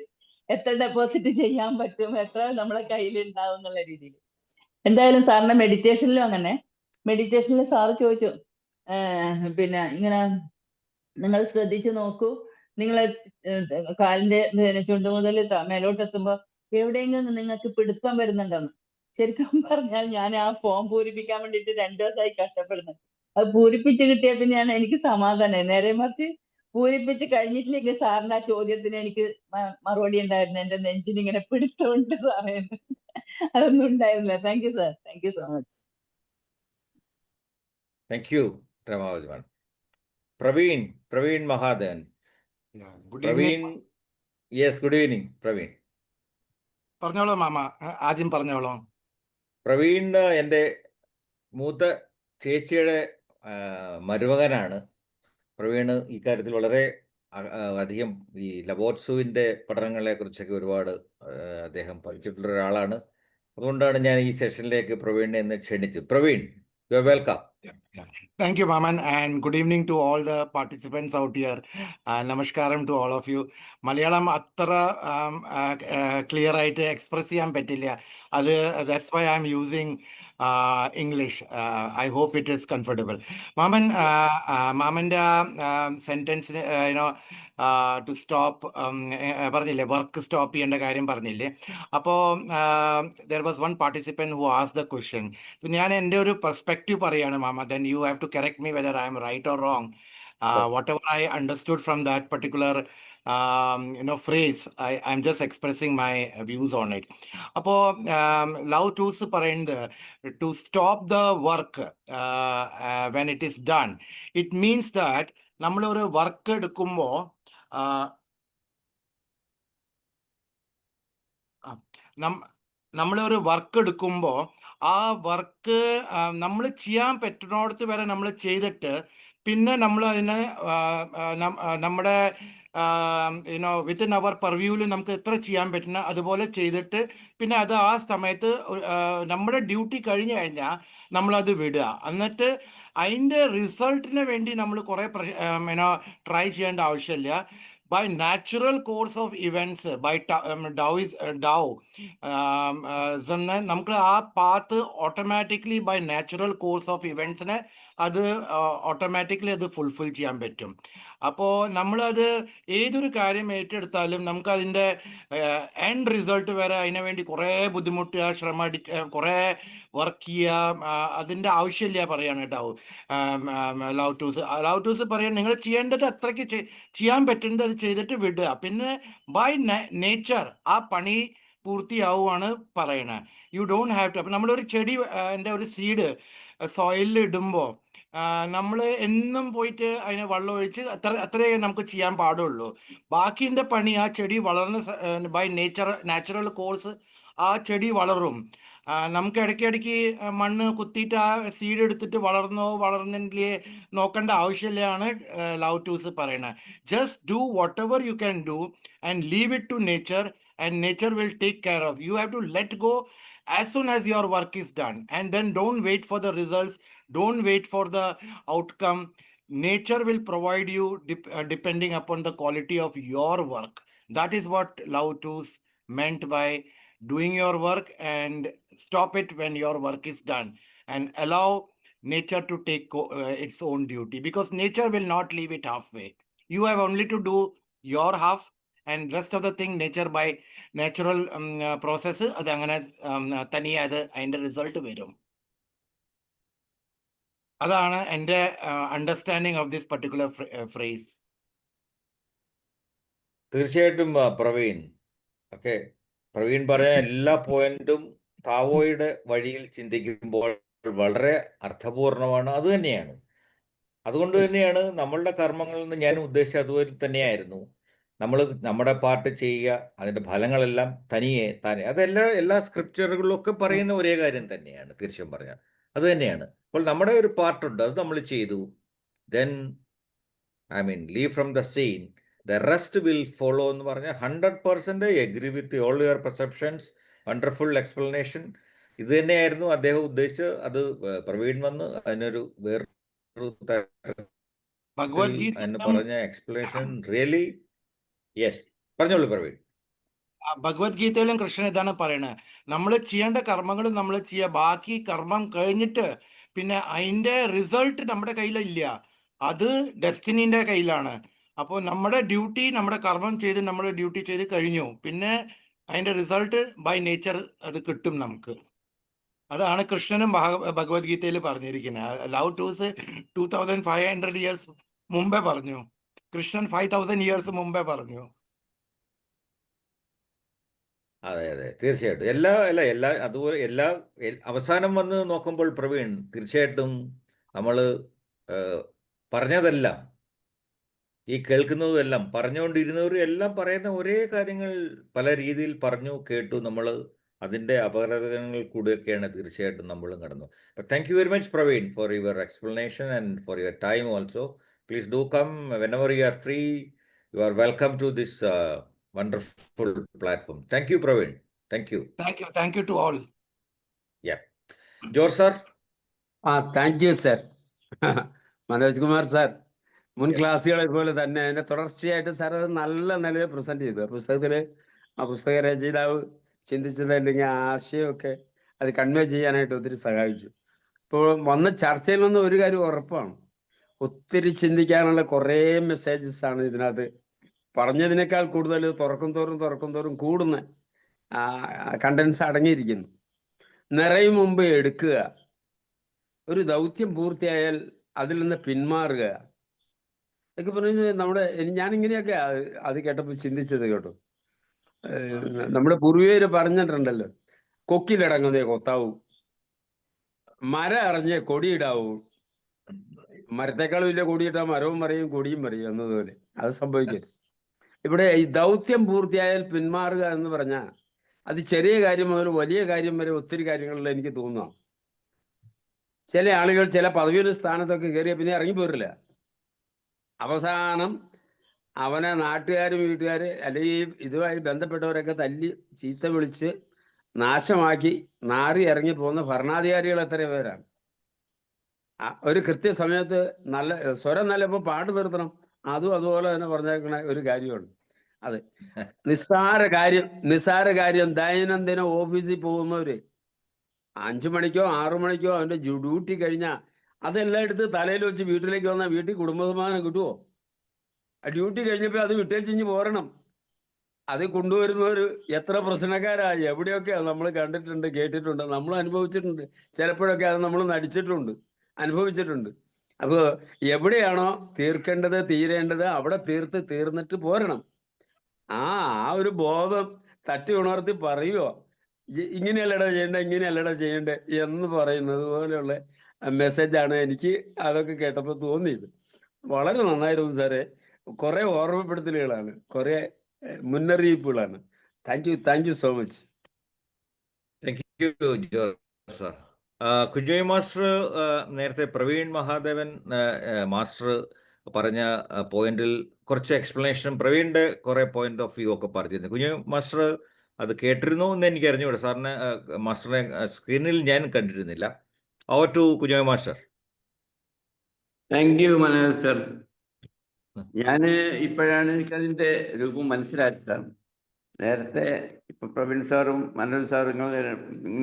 എത്ര ഡെപ്പോസിറ്റ് ചെയ്യാൻ പറ്റും, എത്ര നമ്മളെ കയ്യിൽ ഉണ്ടാവും എന്നുള്ള രീതിയിൽ. എന്തായാലും സാറിന്റെ മെഡിറ്റേഷനിലും അങ്ങനെ, മെഡിറ്റേഷനിൽ സാറ് ചോദിച്ചു പിന്നെ ഇങ്ങനെ നിങ്ങൾ ശ്രദ്ധിച്ചു നോക്കൂ, നിങ്ങളെ കാലിന്റെ ചുണ്ടു മുതൽ മേലോട്ട് എത്തുമ്പോ എവിടെയെങ്കിലും നിങ്ങൾക്ക് പിടുത്തം വരുന്നുണ്ടെന്ന്. ശരിക്കും പറഞ്ഞാൽ ഞാൻ ആ ഫോം പൂരിപ്പിക്കാൻ വേണ്ടിയിട്ട് 2 ദിവസമായി കഷ്ടപ്പെടുന്നത്. അത് പൂരിപ്പിച്ച് കിട്ടിയ പിന്നെയാണ് എനിക്ക് സമാധാനം. നേരെ മറിച്ച് പൂരിപ്പിച്ച് കഴിഞ്ഞിട്ടില്ലെങ്കിൽ സാറിന്റെ ആ ചോദ്യത്തിന് എനിക്ക് മറുപടി ഉണ്ടായിരുന്നു. എന്റെ നെഞ്ചിന് ഇങ്ങനെ പിടുത്തമുണ്ട് സാറേ. അതൊന്നും ഉണ്ടായിരുന്നില്ല. Thank you sir, thank you so much. Thank you രമാവതിമാൻ. Praveen Mahadevan. Good evening. Praveen, yes, good evening Praveen. പറഞ്ഞോളൂ മാമ, ആദ്യം പറഞ്ഞോളൂ. പ്രവീൺ എൻ്റെ മൂത്ത ചേച്ചിയുടെ മരുമകനാണ്. പ്രവീണ് ഇക്കാര്യത്തിൽ വളരെ അധികം ഈ ലബോർട്സുവിൻ്റെ പഠനങ്ങളെ കുറിച്ചൊക്കെ ഒരുപാട് അദ്ദേഹം പഠിച്ചിട്ടുള്ള ഒരാളാണ്. അതുകൊണ്ടാണ് ഞാൻ ഈ സെഷനിലേക്ക് പ്രവീണിനെ ഇന്ന് ക്ഷണിച്ചു. Praveen, U are welcome. Thank you, Maman, and good evening to all the participants out here. Namaskaram to all of you. Malayalam അത്ര ക്ലിയർ ആയിട്ട് എക്സ്പ്രസ് ചെയ്യാൻ പറ്റില്ല. That's why I'm using English. I hope it is comfortable. മാമൻ്റെ സെൻറ്റൻസിന് ടു സ്റ്റോപ്പ് പറഞ്ഞില്ലേ, വർക്ക് സ്റ്റോപ്പ് ചെയ്യേണ്ട കാര്യം പറഞ്ഞില്ലേ. അപ്പോൾ there was one participant who asked the question. ഞാൻ എൻ്റെ ഒരു പെർസ്പെക്റ്റീവ് പറയാണ് മാമ. Then you have to correct me whether I am right or wrong. Whatever I understood from that particular phrase, I'm just expressing my views on it. അപ്പോൾ ലവ് ടൂസ് പറയുന്നത് to stop the work when it is done. It means that നമ്മളൊരു വർക്ക് എടുക്കുമ്പോൾ നമ്മളൊരു വർക്ക് എടുക്കുമ്പോൾ ആ വർക്ക് നമ്മൾ ചെയ്യാൻ പറ്റുന്നിടത്ത് വരെ നമ്മൾ ചെയ്തിട്ട് പിന്നെ നമ്മൾ അതിനെ നമ്മുടെ വിത്തിൻ അവർ പെർവ്യൂവിൽ നമുക്ക് എത്ര ചെയ്യാൻ പറ്റുന്ന അതുപോലെ ചെയ്തിട്ട് പിന്നെ അത് ആ സമയത്ത് നമ്മുടെ ഡ്യൂട്ടി കഴിഞ്ഞു കഴിഞ്ഞാൽ നമ്മളത് വിടുക. എന്നിട്ട് അതിൻ്റെ റിസൾട്ടിന് വേണ്ടി നമ്മൾ കുറേ ട്രൈ ചെയ്യേണ്ട ആവശ്യമില്ല. By natural course of events, by നമുക്ക് ആ path automatically by natural course of ഇവൻസിനെ അത് ഓട്ടോമാറ്റിക്കലി അത് ഫുൾഫിൽ ചെയ്യാൻ പറ്റും. അപ്പോൾ നമ്മളത് ഏതൊരു കാര്യം ഏറ്റെടുത്താലും നമുക്കതിൻ്റെ എൻഡ് റിസൾട്ട് വരെ അതിനു വേണ്ടി കുറേ ബുദ്ധിമുട്ടുക, കുറേ വർക്ക് ചെയ്യുക, അതിൻ്റെ ആവശ്യമില്ല പറയാണ് കേട്ടോ. ലവ് ടൂസ് പറയാൻ നിങ്ങൾ ചെയ്യേണ്ടത് അത്രയ്ക്ക് ചെയ്യാൻ പറ്റുന്നത് അത് ചെയ്തിട്ട് വിടുക. പിന്നെ ബൈ നേച്ചർ ആ പണി പൂർത്തിയാവുകയാണ് പറയണത്. You don't have to. അപ്പം നമ്മളൊരു ചെടി എൻ്റെ ഒരു സീഡ് സോയിലിൽ ഇടുമ്പോൾ നമ്മൾ എന്നും പോയിട്ട് അതിനെ വെള്ളം ഒഴിച്ച് അത്രയേ നമുക്ക് ചെയ്യാൻ പാടുള്ളൂ. ബാക്കിൻ്റെ പണി ആ ചെടി വളർന്ന ബൈ നാച്ചുറൽ കോഴ്സ് ആ ചെടി വളരും. നമുക്ക് ഇടയ്ക്കിടയ്ക്ക് മണ്ണ് കുത്തിയിട്ട് ആ സീഡ് എടുത്തിട്ട് വളർന്നില്ലേ നോക്കേണ്ട ആവശ്യമില്ലാണ് ലവ് ടൂസ് പറയണത്. Just do whatever you can do and leave it to nature and nature will take care of. You have to let go as soon as your work is done, and then don't wait for the results, don't wait for the outcome. Nature will provide you depending upon the quality of your work. That is what love tools meant by doing your work, and stop it when your work is done and allow nature to take its own duty, because nature will not leave it halfway. You have only to do your half, and rest of the thing nature by natural process അത് അങ്ങനെ തനിയെ അത് അതിൻ്റെ റിസൾട്ട് വരും. അതാണ് എൻ്റെ understanding of this particular phrase. തീർച്ചയായിട്ടും പ്രവീൺ, ഓക്കെ, പ്രവീൺ പറഞ്ഞ എല്ലാ പോയിന്റും താവോയുടെ വഴിയിൽ ചിന്തിക്കുമ്പോൾ വളരെ അർത്ഥപൂർണമാണ്. അത് തന്നെയാണ്. അതുകൊണ്ട് തന്നെയാണ് നമ്മളുടെ കർമ്മങ്ങളിൽ നിന്ന് ഞാൻ ഉദ്ദേശിച്ചത് അതുപോലെ തന്നെയായിരുന്നു. നമ്മൾ നമ്മുടെ പാർട്ട് ചെയ്യുക, അതിൻ്റെ ഫലങ്ങളെല്ലാം തനിയെ താനെ, എല്ലാ സ്ക്രിപ്ചറുകളിലും ഒക്കെ പറയുന്ന ഒരേ കാര്യം തന്നെയാണ്. തീർച്ചയായും പറഞ്ഞാൽ അത് തന്നെയാണ്. അപ്പോൾ നമ്മുടെ ഒരു പാർട്ടുണ്ട്, അത് നമ്മൾ ചെയ്തു. Then leave from the scene, the rest will follow എന്ന് പറഞ്ഞാൽ 100% agree with all your perceptions. Wonderful explanation. ഇത് തന്നെയായിരുന്നു അദ്ദേഹം ഉദ്ദേശിച്ചത്. അത് പ്രവീൺ വന്ന് അതിനൊരു വേറൊരു ഭഗവത്ഗീത എന്ന് പറഞ്ഞ എക്സ്പ്ലനേഷൻ റിയലി യെസ്. പറഞ്ഞോളൂ പ്രവീൺ. ഭഗവത്ഗീതയിലും കൃഷ്ണൻ ഇതാണ് പറയണത്, നമ്മൾ ചെയ്യേണ്ട കർമ്മങ്ങൾ നമ്മൾ ചെയ്യുക, ബാക്കി കർമ്മം കഴിഞ്ഞിട്ട് പിന്നെ അതിൻ്റെ റിസൾട്ട് നമ്മുടെ കയ്യിലില്ല, അത് ഡെസ്റ്റിനീൻ്റെ കയ്യിലാണ്. അപ്പോൾ നമ്മുടെ ഡ്യൂട്ടി, നമ്മുടെ കർമ്മം ചെയ്ത് നമ്മുടെ ഡ്യൂട്ടി ചെയ്ത് കഴിഞ്ഞു, പിന്നെ അതിൻ്റെ റിസൾട്ട് ബൈ നേച്ചർ അത് കിട്ടും നമുക്ക്. അതാണ് കൃഷ്ണനും ഭഗവത്ഗീതയിൽ പറഞ്ഞിരിക്കുന്നത്. ലവ് ടൂസ് 2500 ഇയേഴ്സ് മുമ്പേ പറഞ്ഞു, കൃഷ്ണൻ 5000 ഇയേഴ്സ് മുമ്പേ പറഞ്ഞു. അതെ അതെ, തീർച്ചയായിട്ടും. അതുപോലെ അവസാനം വന്ന് നോക്കുമ്പോൾ പ്രവീൺ, തീർച്ചയായിട്ടും നമ്മൾ പറഞ്ഞതെല്ലാം, ഈ കേൾക്കുന്നതെല്ലാം, പറഞ്ഞുകൊണ്ടിരുന്നവരും എല്ലാം പറയുന്ന ഒരേ കാര്യങ്ങൾ പല രീതിയിൽ പറഞ്ഞു കേട്ടു. നമ്മൾ അതിൻ്റെ അപകടങ്ങൾ കൂടെയൊക്കെയാണ് തീർച്ചയായിട്ടും നമ്മളും കടന്നു. But thank you very much, Praveen, for your explanation and for your time also. Please do come whenever you are free. You are welcome to this wonderful platform. Thank you, Praveen. Thank you. Thank you to all. Yeah. George sir. Thank you sir. Manoj Kumar sir, മുൻ Yes. ക്ലാസ്സുകളെ പോലെ തന്നെ അതിൻ്റെ തുടർച്ചയായിട്ട് സാർ അത് നല്ല നിലയിൽ പ്രസൻറ്റ് ചെയ്തു. പുസ്തകത്തിൽ ആ പുസ്തക രചയിതാവ് ചിന്തിച്ചത് അല്ലെങ്കിൽ ആശയമൊക്കെ അത് കൺവേ ചെയ്യാനായിട്ട് ഒത്തിരി സഹായിച്ചു. ഇപ്പോൾ വന്ന ചർച്ചയിൽ നിന്ന് ഒരു കാര്യം ഉറപ്പാണ്, ഒത്തിരി ചിന്തിക്കാനുള്ള കുറേ മെസ്സേജസ് ആണ് ഇതിനകത്ത്. പറഞ്ഞതിനേക്കാൾ കൂടുതൽ തുറക്കും തോറും കൂടുന്ന കണ്ടൻസ് അടങ്ങിയിരിക്കുന്നു. നിറയും മുമ്പ് എടുക്കുക, ഒരു ദൗത്യം പൂർത്തിയായാൽ അതിൽ നിന്ന് പിന്മാറുക, ഇതൊക്കെ പറഞ്ഞു. ഞാനിങ്ങനെയൊക്കെ അത് കേട്ടപ്പോൾ ചിന്തിച്ചത് കേട്ടോ. നമ്മുടെ പൂർവികര് പറഞ്ഞിട്ടുണ്ടല്ലോ, കൊക്കിലടങ്ങുന്നേ കൊത്താവൂ, മരം അറിഞ്ഞേ കൊടിയിടാവൂ, മരത്തെക്കാളും വലിയ കൊടിയിട്ടാൽ മരവും മറിയും കൊടിയും മറിയും എന്നതുപോലെ അത് സംഭവിക്കരുത്. ഇവിടെ ഈ ദൗത്യം പൂർത്തിയായാൽ പിന്മാറുക എന്ന് പറഞ്ഞാൽ അത് ചെറിയ കാര്യം മുതൽ വലിയ കാര്യം വരെ ഒത്തിരി കാര്യങ്ങളിൽ എനിക്ക് തോന്നുന്നു. ചില ആളുകൾ ചില പദവിയുടെ സ്ഥാനത്തൊക്കെ കയറിയ പിന്നെ ഇറങ്ങിപ്പോരില്ല. അവസാനം അവനെ നാട്ടുകാരും വീട്ടുകാർ അല്ലെങ്കിൽ ഇതുമായി ബന്ധപ്പെട്ടവരൊക്കെ തല്ലി ചീത്ത വിളിച്ച് നാശമാക്കി നാറി ഇറങ്ങി പോകുന്ന ഭരണാധികാരികൾ എത്ര പേരാണ്. ഒരു കൃത്യസമയത്ത് നല്ല സ്വരം നല്ലപ്പോൾ പാട്ട് നിർത്തണം, അതും അതുപോലെ തന്നെ പറഞ്ഞേക്കണ ഒരു കാര്യമാണ്. അത് നിസ്സാര കാര്യം ദൈനംദിനം ഓഫീസിൽ പോകുന്നവര് 5 മണിക്കോ 6 മണിക്കോ അവൻ്റെ ഡ്യൂട്ടി കഴിഞ്ഞാൽ അതെല്ലാം എടുത്ത് തലയിൽ വെച്ച് വീട്ടിലേക്ക് വന്നാൽ വീട്ടിൽ കുടുംബസമാധാനം കിട്ടുമോ? ആ ഡ്യൂട്ടി കഴിഞ്ഞപ്പോൾ അത് വിട്ടേച്ചിഞ്ഞ് പോരണം. അത് കൊണ്ടുവരുന്നവർ എത്ര പ്രശ്നക്കാരായി എവിടെയൊക്കെ നമ്മൾ കണ്ടിട്ടുണ്ട്, കേട്ടിട്ടുണ്ട്, നമ്മൾ അനുഭവിച്ചിട്ടുണ്ട്. ചിലപ്പോഴൊക്കെ അത് നമ്മൾ നടിച്ചിട്ടുണ്ട്, അനുഭവിച്ചിട്ടുണ്ട്. അപ്പോൾ എവിടെയാണോ തീർക്കേണ്ടത് തീരേണ്ടത് അവിടെ തീർന്നിട്ട് പോരണം. ആ ഒരു ബോധം തട്ടി ഉണർത്തി പറയുമോ, ഇങ്ങനെയല്ലടാ ചെയ്യണ്ടേ എന്ന് പറയുന്നത് പോലെയുള്ള മെസ്സേജാണ് എനിക്ക് അതൊക്കെ കേട്ടപ്പോൾ തോന്നിയത്. വളരെ നന്നായിരുന്നു സാറേ. കുറേ ഓർമ്മപ്പെടുത്തലുകളാണ്, കുറേ മുന്നറിയിപ്പുകളാണ്. Thank you so much. Thank you George sir. Kunjoy master നേരത്തെ പ്രവീൺ മഹാദേവൻ മാസ്റ്റർ പറഞ്ഞ പോയിന്റിൽ കുറച്ച് എക്സ്പ്ലനേഷൻ, പ്രവീണിൻ്റെ കുറേ പോയിന്റ് ഓഫ് വ്യൂ ഒക്കെ പറഞ്ഞിരുന്നു. കുഞ്ഞോയ് മാസ്റ്റർ അത് കേട്ടിരുന്നു എന്ന് എനിക്ക് അറിഞ്ഞുകൂടെ. സാറിന് മാസ്റ്ററിനെ സ്ക്രീനിൽ ഞാൻ കണ്ടിരുന്നില്ല. Over to Kunjoy master. Thank you Manoj sir. ഞാൻ ഇപ്പോഴാണ് എനിക്കതിൻ്റെ രൂപം മനസ്സിലാക്കിയത്. നേരത്തെ ഇപ്പൊ പ്രവീൺ സാറും മനോജ് സാറും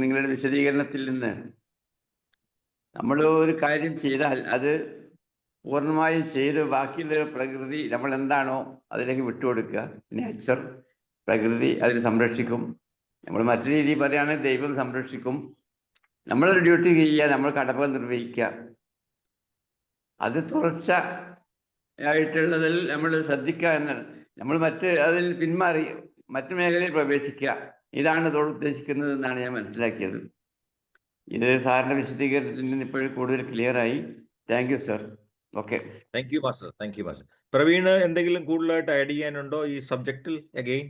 നിങ്ങളുടെ വിശദീകരണത്തിൽ നിന്ന് നമ്മൾ ഒരു കാര്യം ചെയ്താൽ അത് പൂർണ്ണമായും ചെയ്ത് ബാക്കിയുള്ള പ്രകൃതി നമ്മൾ എന്താണോ അതിലേക്ക് വിട്ടുകൊടുക്കുക. നേച്ചർ, പ്രകൃതി അതിന് സംരക്ഷിക്കും. നമ്മൾ മറ്റു രീതിയിൽ പറയുകയാണെങ്കിൽ ദൈവം സംരക്ഷിക്കും. നമ്മളൊരു ഡ്യൂട്ടി ചെയ്യുക, നമ്മൾ കടമ നിർവഹിക്കുക. അത് തുടർച്ച ആയിട്ടുള്ളതിൽ നമ്മൾ ശ്രദ്ധിക്കുക എന്നാണ്. നമ്മൾ അതിൽ പിന്മാറി മറ്റു മേഖലയിൽ പ്രവേശിക്കുക, ഇതാണ് ഇതോട് ഉദ്ദേശിക്കുന്നത് എന്നാണ് ഞാൻ മനസ്സിലാക്കിയത്. ഇത് സാറിൻ്റെ വിശദീകരണത്തിൽ നിന്ന് ഇപ്പോഴും കൂടുതൽ ക്ലിയറായി. Thank you sir. Okay. Thank you master, thank you master. Praveen എന്തെങ്കിലും കൂടുതലായിട്ട് ആഡ് ചെയ്യാനുണ്ടോ ഈ സബ്ജക്റ്റിൽ? അഗെയിൻ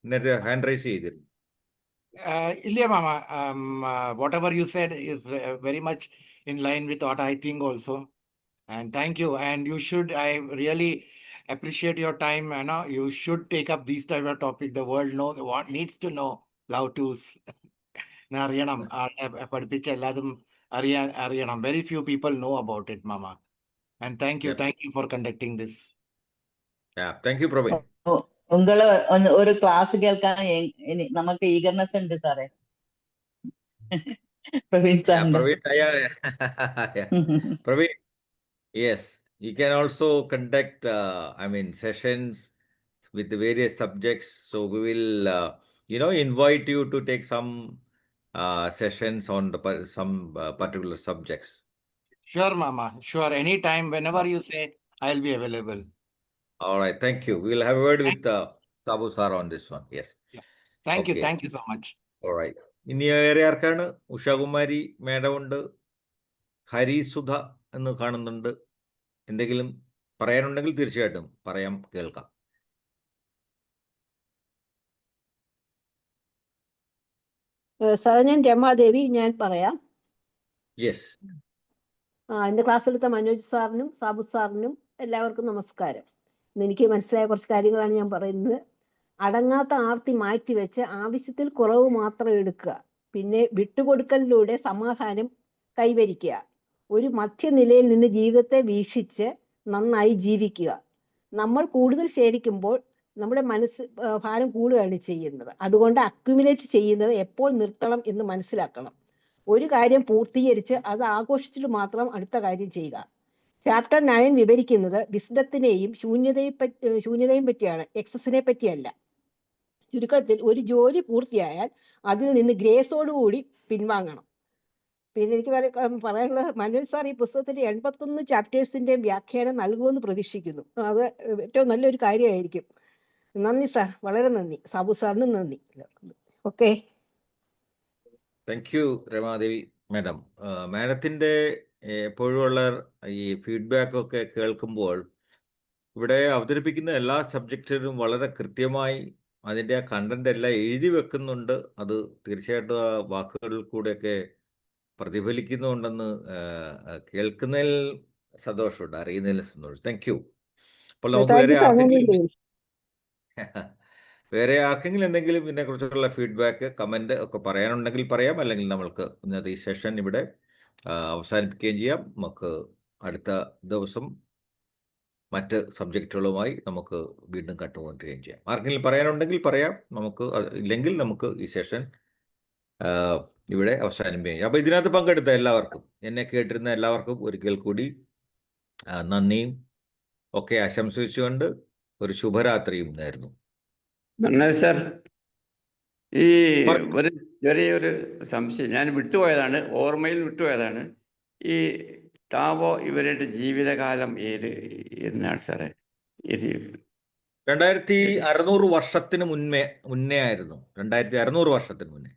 നേരത്തെ ഹാൻഡ് റൈസ് ചെയ്തിരുന്നു. Ilya Mama, whatever you said is very much in line with what I think also. And thank you. And you should, I really appreciate your time. You should take up these type of topic. The world what needs to know love tools. അറിയണം, പഠിപ്പിച്ച എല്ലാതും അറിയണം. Very few people know about it, Mama. And thank you for conducting this. Thank you, Praveen. ഉങ്ങള് ഒരു ക്ലാസ് കേൾക്കാൻ നമുക്ക് ഈഗർനെസ് ഉണ്ട് സാറേ. പ്രവീൺ സാറിന്റെ. Praveen, yes, you can also conduct, sessions with the various subjects. So we will, invite you to take some sessions on some particular subjects. Sure, Mama. Sure. Anytime, whenever you say, I'll be available. All right. Thank you. We will have a word with Sabu sir on this one. Yes. Yeah. Thank you. Okay. Thank you so much. All right. ഇനി വേറെ ആർക്കാണ്? ഉഷാകുമാരി മേഡം ഉണ്ട്, ഹരിസുധ എന്ന് കാണുന്നുണ്ട്. എന്തെങ്കിലും പറയാനുണ്ടെങ്കിൽ തീർച്ചയായിട്ടും പറയാം, കേൾക്കാം. സാറേ, ഞാൻ രമാദേവി, ഞാൻ പറയാം. യെസ്. ഇന്ന് ക്ലാസ് എടുത്ത മനോജ് സാറിനും സാബു സാറിനും എല്ലാവർക്കും നമസ്കാരം. എനിക്ക് മനസ്സിലായ കുറച്ച് കാര്യങ്ങളാണ് ഞാൻ പറയുന്നത്. അടങ്ങാത്ത ആർത്തി മാറ്റിവെച്ച് ആവശ്യത്തിൽ കുറവ് മാത്രം എടുക്കുക. പിന്നെ വിട്ടുകൊടുക്കലിലൂടെ സമാധാനം കൈവരിക്കുക. ഒരു മധ്യനിലയിൽ നിന്ന് ജീവിതത്തെ വീക്ഷിച്ച് നന്നായി ജീവിക്കുക. നമ്മൾ കൂടുതൽ ശേഖരിക്കുമ്പോൾ നമ്മുടെ മനസ്സ് ഭാരം കൂടുകയാണ് ചെയ്യുന്നത്. അതുകൊണ്ട് അക്യുമുലേറ്റ് ചെയ്യുന്നത് എപ്പോൾ നിർത്തണം എന്ന് മനസ്സിലാക്കണം. ഒരു കാര്യം പൂർത്തീകരിച്ച് അത് ആഘോഷിച്ചിട്ട് മാത്രം അടുത്ത കാര്യം ചെയ്യുക. ചാപ്റ്റർ 9 വിവരിക്കുന്നത് വിസ്ഡത്തിനെയും ശൂന്യതയും പറ്റിയാണ്, എക്സസിനെ പറ്റിയല്ല. ചുരുക്കത്തിൽ ഒരു ജോലി പൂർത്തിയായാൽ അതിൽ നിന്ന് ഗ്രേസോടുകൂടി പിൻവാങ്ങണം. പിന്നെ എനിക്ക് പറയാനുള്ളത്, മനോജ് സാർ ഈ പുസ്തകത്തിന്റെ 81 ചാപ്റ്റേഴ്സിന്റെയും വ്യാഖ്യാനം നൽകുമെന്ന് പ്രതീക്ഷിക്കുന്നു. അത് ഏറ്റവും നല്ലൊരു കാര്യമായിരിക്കും. നന്ദി സാർ, വളരെ നന്ദി. സാബു സാറിനും നന്ദി. Okay. Thank U Ramadevi madam. മാഡത്തിൻ്റെ എപ്പോഴുമുള്ള ഈ ഫീഡ്ബാക്കൊക്കെ കേൾക്കുമ്പോൾ ഇവിടെ അവതരിപ്പിക്കുന്ന എല്ലാ സബ്ജക്റ്റിലും വളരെ കൃത്യമായി അതിൻ്റെ ആ കണ്ടന്റ് എല്ലാം എഴുതി വെക്കുന്നുണ്ട്. അത് തീർച്ചയായിട്ടും ആ വാക്കുകളിൽ കൂടെയൊക്കെ പ്രതിഫലിക്കുന്നുണ്ടെന്ന് കേൾക്കുന്നതിൽ സന്തോഷമുണ്ട്, അറിയുന്നതിൽ സന്തോഷം. Thank you. അപ്പോൾ നമുക്ക് വേറെ ആർക്കെങ്കിലും എന്തെങ്കിലും ഇതിനെക്കുറിച്ചുള്ള ഫീഡ്ബാക്ക്, കമൻറ്റ് ഒക്കെ പറയാനുണ്ടെങ്കിൽ പറയാം. അല്ലെങ്കിൽ നമ്മൾക്ക് ഇന്നത്തെ ഈ സെഷൻ ഇവിടെ അവസാനിപ്പിക്കുകയും ചെയ്യാം. നമുക്ക് അടുത്ത ദിവസം മറ്റ് സബ്ജക്റ്റുകളുമായി നമുക്ക് വീണ്ടും കണ്ടുമുട്ടുകയും ചെയ്യാം. ആർക്കെങ്കിലും പറയാനുണ്ടെങ്കിൽ പറയാം, നമുക്ക് ഇല്ലെങ്കിൽ നമുക്ക് ഈ സെഷൻ ഇവിടെ അവസാനിപ്പിക്കുകയും. അപ്പോൾ ഇതിനകത്ത് പങ്കെടുത്ത എല്ലാവർക്കും, എന്നെ കേട്ടിരുന്ന എല്ലാവർക്കും ഒരിക്കൽ കൂടി നന്ദിയും ഒക്കെ ആശംസിച്ചുകൊണ്ട് ഒരു ശുഭരാത്രിയും നേരുന്നു. മനോജ് സാർ, ഈ ഒരു ചെറിയൊരു സംശയം ഞാൻ വിട്ടുപോയതാണ്, ഓർമ്മയിൽ വിട്ടുപോയതാണ്. ഈ താവോ ഇവരുടെ ജീവിതകാലം എന്നാണ് സാറേ? 2600 വർഷത്തിന് മുന്നേ ആയിരുന്നു. 2600 വർഷത്തിന് മുന്നേ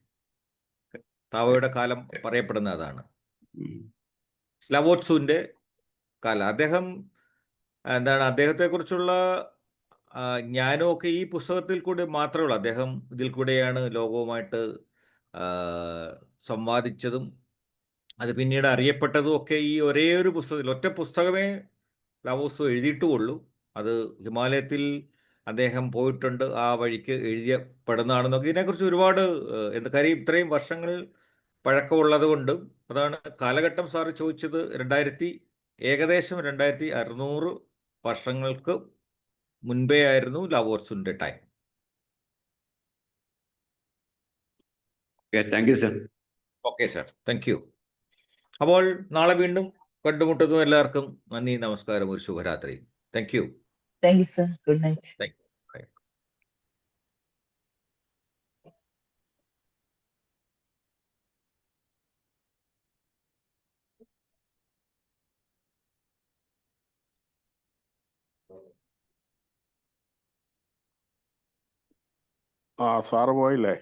താവോയുടെ കാലം പറയപ്പെടുന്ന അതാണ്. ലവോത്സുവിൻ്റെ കാലം. അദ്ദേഹത്തെക്കുറിച്ചുള്ള ജ്ഞാനമൊക്കെ ഈ പുസ്തകത്തിൽ കൂടെ മാത്രമേ ഉള്ളൂ. അദ്ദേഹം ഇതിൽ കൂടെയാണ് ലോകവുമായിട്ട് സംവാദിച്ചതും അത് പിന്നീട് അറിയപ്പെട്ടതും ഒക്കെ ഈ ഒരേ ഒരു പുസ്തകത്തിൽ, ഒറ്റ പുസ്തകമേ ലാവോസു എഴുതിയിട്ടുള്ളൂ. അത് ഹിമാലയത്തിൽ അദ്ദേഹം പോയിട്ടുണ്ട്, ആ വഴിക്ക് എഴുതപ്പെടുന്നതാണെന്നൊക്കെ. ഇതിനെക്കുറിച്ച് ഒരുപാട് കാര്യം ഇത്രയും വർഷങ്ങൾ പഴക്കമുള്ളത് കൊണ്ട് അതാണ് കാലഘട്ടം സാറ് ചോദിച്ചത്. ഏകദേശം 2600 വർഷങ്ങൾക്ക് മുൻപേ ആയിരുന്നു ലാവോസുവിൻ്റെ time. Thank you sir. Okay sir, thank you. അപ്പോൾ നാളെ വീണ്ടും കണ്ടുമുട്ടുന്നു. എല്ലാവർക്കും നന്ദി, നമസ്കാരം, ഒരു ശുഭരാത്രി. Thank you. Thank you sir. Good night. Thank you. Sir പോയില്ലേ?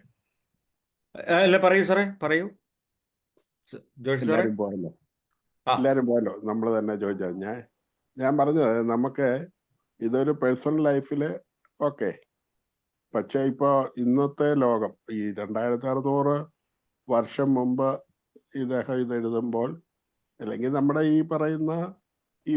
അല്ല, പറയൂ സാറേ, പറയൂ. ജോഷി സാറേ. എല്ലാരും പോയല്ലോ, ആ എല്ലാരും പോയല്ലോ. നമ്മൾ തന്നെ ചോദിച്ചത്. ഞാൻ പറഞ്ഞത് നമുക്ക് ഇതൊരു പേഴ്സണൽ ലൈഫില് ഓക്കെ, പക്ഷെ ഇപ്പൊ ഇന്നത്തെ ലോകം ഈ 2600 വർഷം മുമ്പ് ഇദ്ദേഹം ഇത് എഴുതുമ്പോൾ, അല്ലെങ്കിൽ നമ്മുടെ ഈ പറയുന്ന ഈ